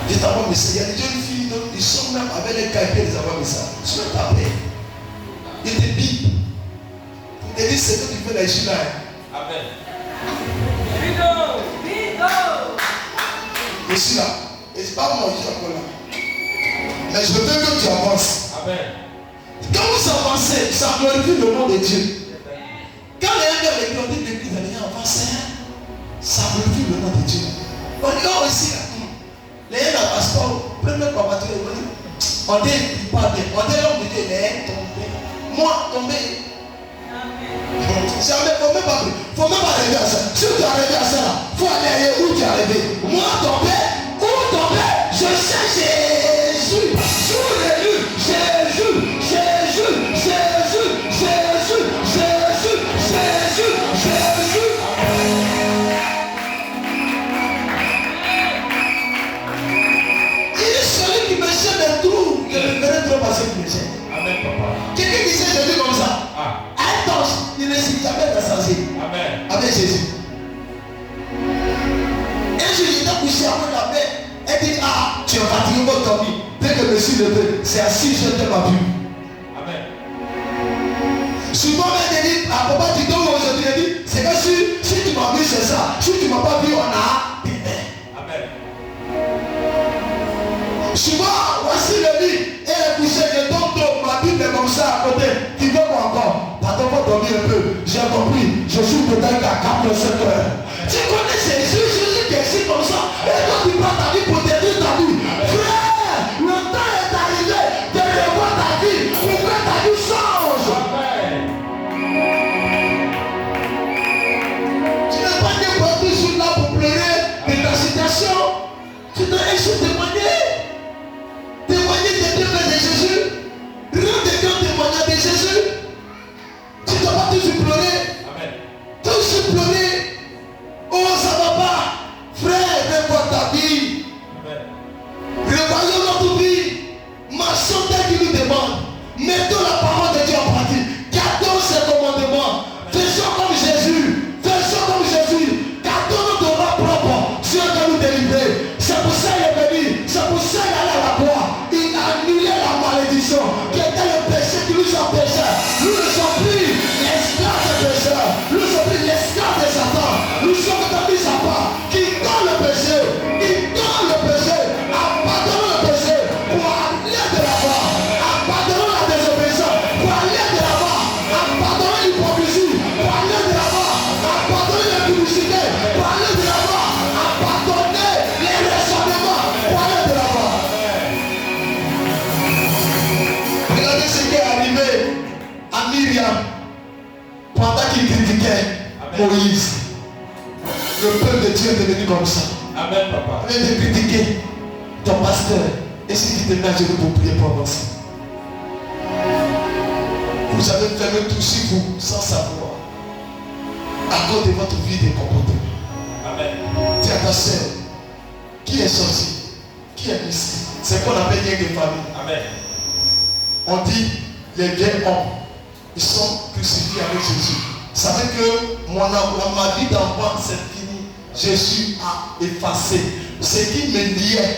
Je t'envoie un message. Il y a des jeunes filles, ils sont même avec les cahiers, ils envoient un message. Ils ne sont même pas prêts. Ils te bipent. Ils disent c'est que tu fais la ici là. Amen. Je suis là. Et c'est pas moi, je suis encore là. Mais je veux que tu avances. Amen. Quand vous avancez, ça glorifie le nom de Dieu. Quand les gens les ont dit l'église, les gens avancent, ça glorifie le nom de Dieu. On dit oh ici là. Les gens dans le passeport, premier combattant, on dit pas bien. On dit l'homme de Dieu, il est tombé. Moi, tombé. Jamais, faut même pas arriver à ça. Si tu es arrivé à ça, il faut aller où tu es arrivé. Moi, tombé, où tombé, je sais Jésus. Sous les lunes, Jésus, Jésus, Jésus, Jésus, Jésus, Jésus, Jésus. Il est celui qui me jette des trous. Je ne verrai trop passer pour me jeter. Amen, papa. Quelqu'un qui sait Jésus comme ça. Un torche, il ne s'est jamais rassasié. Amen. Avec Jésus. Un jour, j'étais couché avec la paix. Elle dit, ah, tu es fatigué, mon Tommy. Dès que je me suis levé, c'est assis, je t'ai pas vu. Amen. Souvent, elle dit, ah, papa, tu donnes aujourd'hui, elle dit, c'est que si tu m'as vu, c'est ça. Si tu ne m'as pas vu, on a des mains. Amen. Souvent, voici le lit. Elle est couchée, je tombe, ma Bible est comme ça à côté. Tu veux quoi encore? Pardon, faut dormir un peu. J'ai compris. Je suis peut-être qu'à 4 ou 5 heures. Tu connais Jésus, Jésus qui est ici comme ça. Et toi, tu prends ta vie pour détruire ta vie. Frère, le temps est arrivé de revoir ta vie pour que ta vie change. Tu n'es pas né pour être toujours là pour pleurer de ta situation. Tu dois essayer de témoigner. Témoigner des bienfaits de Jésus. Rien de Dieu témoignant de Jésus. Tu ne dois pas toujours pleurer. Amen. Toujours pleurer. Oh, ça ne va pas. Frère, revois ta vie. Amen. Revoyons notre vie. Marchons tel qu'il nous demande. Mettons la parole de Dieu en pratique. Gardons ses commandements. Faisons comme Jésus. Faisons comme Jésus. Gardons notre roi propre. Dieu va nous délivrer. C'est pour ça qu'il est venu. C'est pour ça qu'il est allé à la croix. Il a annulé la malédiction qui était le péché qui nous empêchait. Nous ne sommes plus l'esclave des pécheurs. Nous ne sommes plus l'esclave des Satan. Nous sommes mis à part. Qui donne le péché. Il donne le péché. Abandonnons le péché pour aller de là-bas. Abandonnons la désobéissance pour aller de là-bas. Abandonnons l'hypocrisie pour aller de là-bas. Abandonnons la publicité pour aller de là-bas. Abandonnez les raisonnements pour aller de là-bas. Regardez ce qui est arrivé à Myriam pendant qu'il critiquait Moïse. Le peuple de Dieu est devenu comme ça. Amen, papa. Au lieu de critiquer ton pasteur, et si tu te mets à genoux pour prier pour avancer. Vous avez fermé tout sur vous sans savoir. À cause de votre vie de comportement. Amen. Dis à ta soeur, qui est sorti? Qui est mystique? C'est qu'on appelle lien de famille. Amen. On dit les vieils hommes, ils sont crucifiés avec Jésus. Ça veut que ma vie d'enfant c'est fini. Jésus a effacé ce qui me liait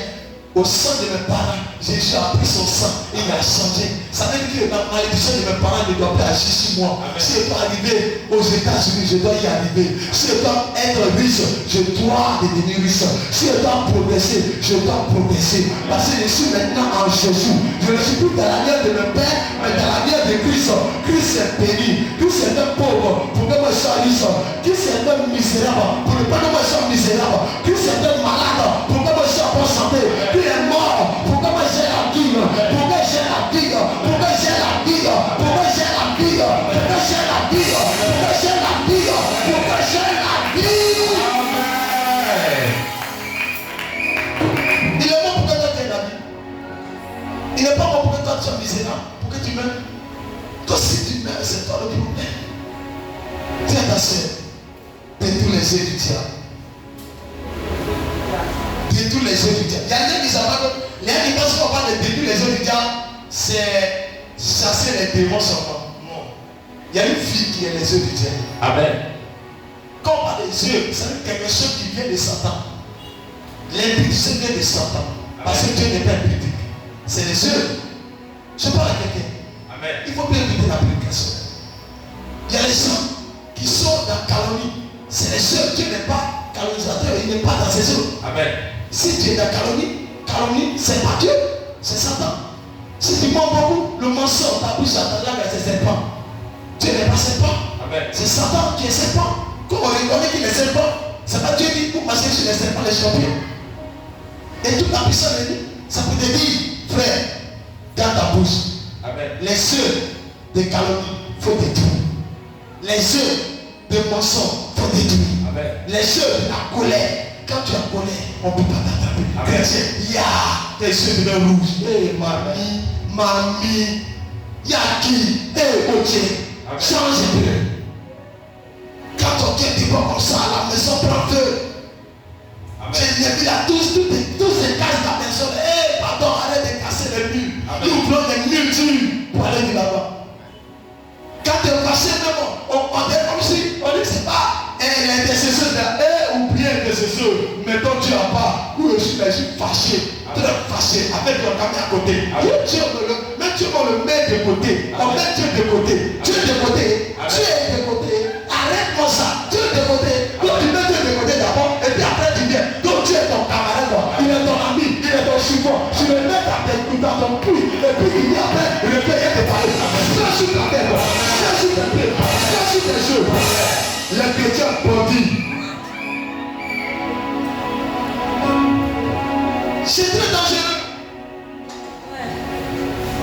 au sang de mes parents. Jésus a pris son sang, il m'a changé. Ça veut dire que la malédiction de mes parents ne doit pas agir sur moi. Amen. Si je dois arriver aux États-Unis, je dois y arriver. Si je dois être riche, je dois devenir riche. Si je dois progresser, je dois progresser. Parce que je suis maintenant en Jésus. Je ne suis plus dans la lumière de mon Père, mais dans la lumière de Christ. Christ est béni. Christ est un pauvre pour que moi je sois riche. Christ est un misérable pour ne pas que moi je sois misérable. Christ est un malade pour que moi je sois en bonne santé. Il est mort pour que moi j'ai la vie. Pour que j'ai la vie. Pour que j'ai la vie. Pour que j'ai la vie. Pour que j'ai la vie. Pour que j'ai la vie. Pour que j'ai la vie. Il est mort pour que toi tu aies la vie. Il n'est pas mort pour que toi tu sois misérable. Pour que tu meurs. Toi si tu meurs, c'est toi le problème. Dis à ta soeur, détruis les yeux du diable. Détruis les yeux du diable. Il y a des gens qui savent que Les gens qui pensent qu'on va détruire les autres diables, c'est chasser les démons seulement. Non. Il y a une fille qui est les yeux du diable. Amen. Quand on parle des yeux, c'est quelque chose qui vient de Satan. L'impudicité vient de Satan. Parce que Dieu n'est pas impudique. C'est les yeux. Je parle à quelqu'un. Amen. Il faut bien écouter la prédication. Il y a les gens qui sont dans la calomnie. C'est les yeux. Dieu n'est pas calomnisateur. Il n'est pas dans ses yeux. Amen. Si tu es dans la calomnie, c'est pas Dieu. C'est Satan. Si tu mens beaucoup, le mensonge, ta bouche attendra vers ses serpents. Dieu n'est pas serpent. Amen. C'est Satan qui est serpent. Quand on reconnaît qu'il est serpent, c'est pas Dieu qui pour passer sur les serpents, les champions. Et toute la puissance de lui, ça peut te dire, frère, garde ta bouche. Amen. Les yeux de calomnie, il faut détruire. Les yeux de mensonge, il faut détruire. Amen. Les yeux de la colère, quand tu as colère, on ne peut pas t'attraper. Chrétien, il y a tes yeux de rouge. Eh, mamie, il y a qui? Eh, ok, change un peu. Quand ton cœur dit pas comme ça, la maison prend feu. J'ai vu là, tous ces cases de la maison. Eh, pardon, arrête de casser les murs. Nous voulons des murs durs pour aller de là-bas. Quand tu es fâché, on est comme si, on dit que c'est pas l'intercesseur. Eh, oubliez l'intercesseur. Mettons Dieu à part. Où je suis fâché. Très fâché avec le camion à côté. Mais Dieu va le mettre de côté. On met Dieu de côté. Dieu de côté. Dieu est de côté. Arrête-moi ça. Dieu de côté. Donc tu mets Dieu de côté d'abord. Et puis après tu viens. Donc Dieu est ton camarade. Il est ton ami. Il est ton support. Tu le mets dans ton puits. Et puis il dit après. Le Père est de parler. Fais sur ta tête. Fais sur tes pieds. Fais sur tes yeux. Les chrétiens bandits. C'est très dangereux.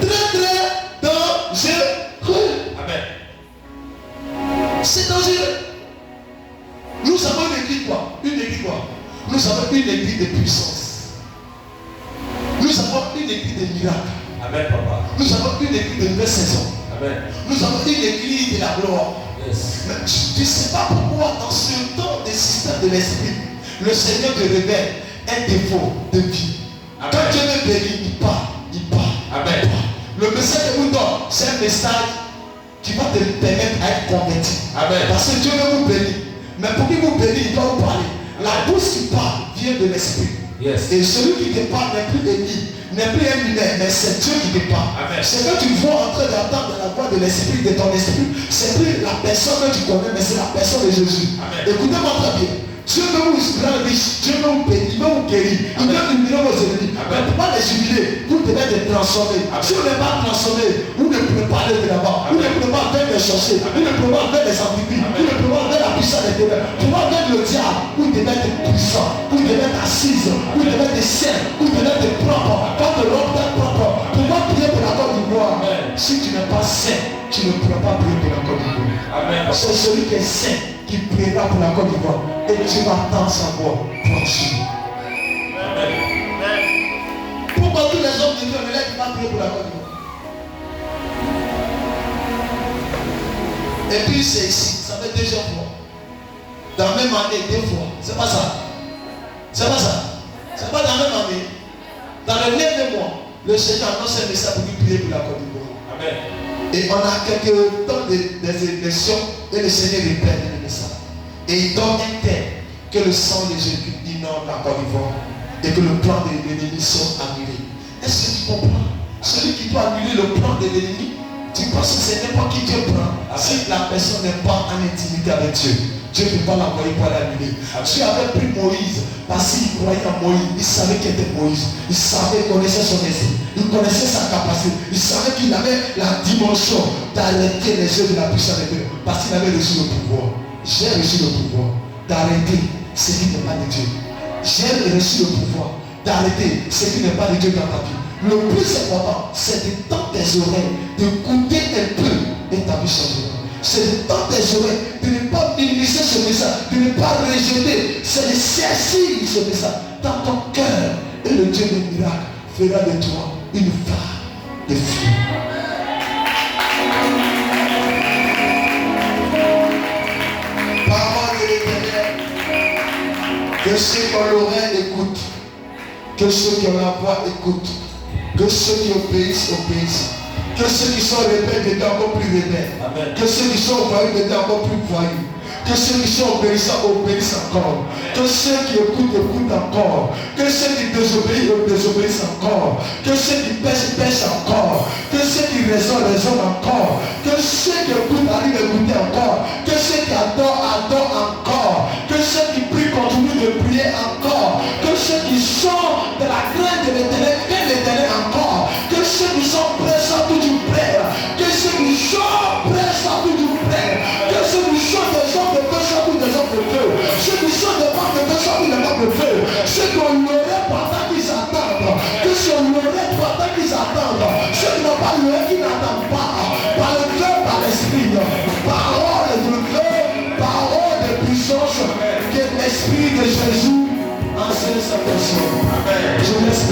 Très dangereux. Amen. C'est dangereux. Nous avons une église quoi? Une église quoi? Nous avons une église de puissance. Nous avons une église de miracles. Amen, papa. Nous avons une église de nouvelle saison. Amen. Nous avons une église de la gloire. Yes. Mais tu ne sais pas pourquoi dans ce temps des systèmes de l'esprit, le Seigneur te révèle un défaut de vie. Amen. Quand Dieu me bénit, il part. Amen. Il part. Le message que vous donne, c'est un message qui va te permettre à être converti. Amen. Parce que Dieu veut vous bénir. Mais pour qu'il vous bénisse, il doit vous parler. La bouche qui parle vient de l'esprit. Yes. Et celui qui te parle n'est plus ennemi, n'est plus un mineur, mais c'est Dieu qui te parle. Amen. C'est que tu vois en train d'attendre la voix de l'esprit, de ton esprit. C'est plus la personne que tu connais, mais c'est la personne de Jésus. Amen. Écoutez-moi très bien. Dieu veut vous rendre riche, Dieu veut vous bénir, il veut vous guérir, il veut humilier vos ennemis. Mais pour pas les humilier, vous devez être transformé. Si vous n'êtes pas transformé, vous ne pouvez pas aller de là-bas. Vous ne pouvez pas faire des sorciers, vous ne pouvez pas faire des anticrists, vous ne pouvez pas faire la puissance des ténèbres. Pour pas faire le diable, vous devez être puissant, vous devez être assise, vous devez être saint, vous devez être propre, votre robe d'être propre. Pour pas prier pour la Côte d'Ivoire. Si tu n'es pas saint, tu ne pourras pas prier pour la Côte d'Ivoire. C'est celui qui est saint qui priera pour la Côte d'Ivoire. Et tu vas attendre sa voix pour ensuite. Pourquoi tous les hommes de Dieu ne laissent pas prier pour la Côte d'Ivoire? Et puis c'est ici, ça fait deuxième fois. Dans la même année, 2 fois. C'est pas ça. C'est pas ça. C'est pas dans la même année. Dans le 9e mois, le Seigneur annonce un message pour prier pour la Côte d'Ivoire. Amen. Et on a quelques temps des élections et le Seigneur répète le message. Et il donne un thème que le sang de Jésus inonde la Côte d'Ivoire et que le plan de l'ennemi soit annulé. Est-ce que tu comprends? Celui qui doit annuler le plan de l'ennemi, tu penses que c'est n'importe qui Dieu prend. Si la personne n'est pas en intimité avec Dieu, Dieu ne peut pas l'envoyer pour l'annuler. Dieu avait pris Moïse parce qu'il croyait en Moïse. Il savait qu'il était Moïse. Il savait, il connaissait son esprit. Il connaissait sa capacité. Il savait qu'il avait la dimension d'arrêter les yeux de la puissance de Dieu. Parce qu'il avait reçu le pouvoir. J'ai reçu le pouvoir d'arrêter ce qui n'est pas de Dieu. J'ai reçu le pouvoir d'arrêter ce qui n'est pas de Dieu dans ta vie. Le plus important, c'est de tendre tes oreilles, de goûter un peu et ta vie changera. C'est de tendre tes oreilles, de ne pas minimiser ce message, de ne pas rejeter. C'est de saisir ce message dans ton cœur. Et le Dieu des miracles fera de toi une femme de fille. Parole de l'Éternel, que ceux qu'on l'aurait écoute. Que ceux qui ont la voix écoutent. Que ceux qui obéissent, obéissent. Que ceux qui sont rebelles deviennent encore plus rebelles. Amen. Que ceux qui sont voyous deviennent encore plus voyous. Que ceux qui sont obéissants obéissent encore. Que ceux qui écoutent écoutent encore. Que ceux qui désobéissent désobéissent encore. Que ceux qui pêchent pêchent encore. Que ceux qui raisonnent raisonnent encore. Que ceux qui écoutent arrivent à écouter encore. Que ceux qui adorent adorent encore. Que ceux qui prient continuent de prier encore. Que ceux qui sont de la crainte de l'Éternel craignent l'Éternel encore. Que ceux qui sont prêts soient toujours prêts. Que ceux qui sont prêts soient toujours prêts. Que ceux qui sont des hommes de feu soient tous des hommes de feu. Ceux qui sont des femmes de feu soient tous des femmes de feu. Ceux qui ont l'oreille pendant qu'ils attendent. Que ceux qui ont l'oreille pendant qu'ils attendent. Ceux qui n'ont pas l'oreille qui n'attendent pas. Par le cœur, par l'esprit. Parole de feu, parole de puissance. Que l'esprit de Jésus enseigne sa personne. Je laisse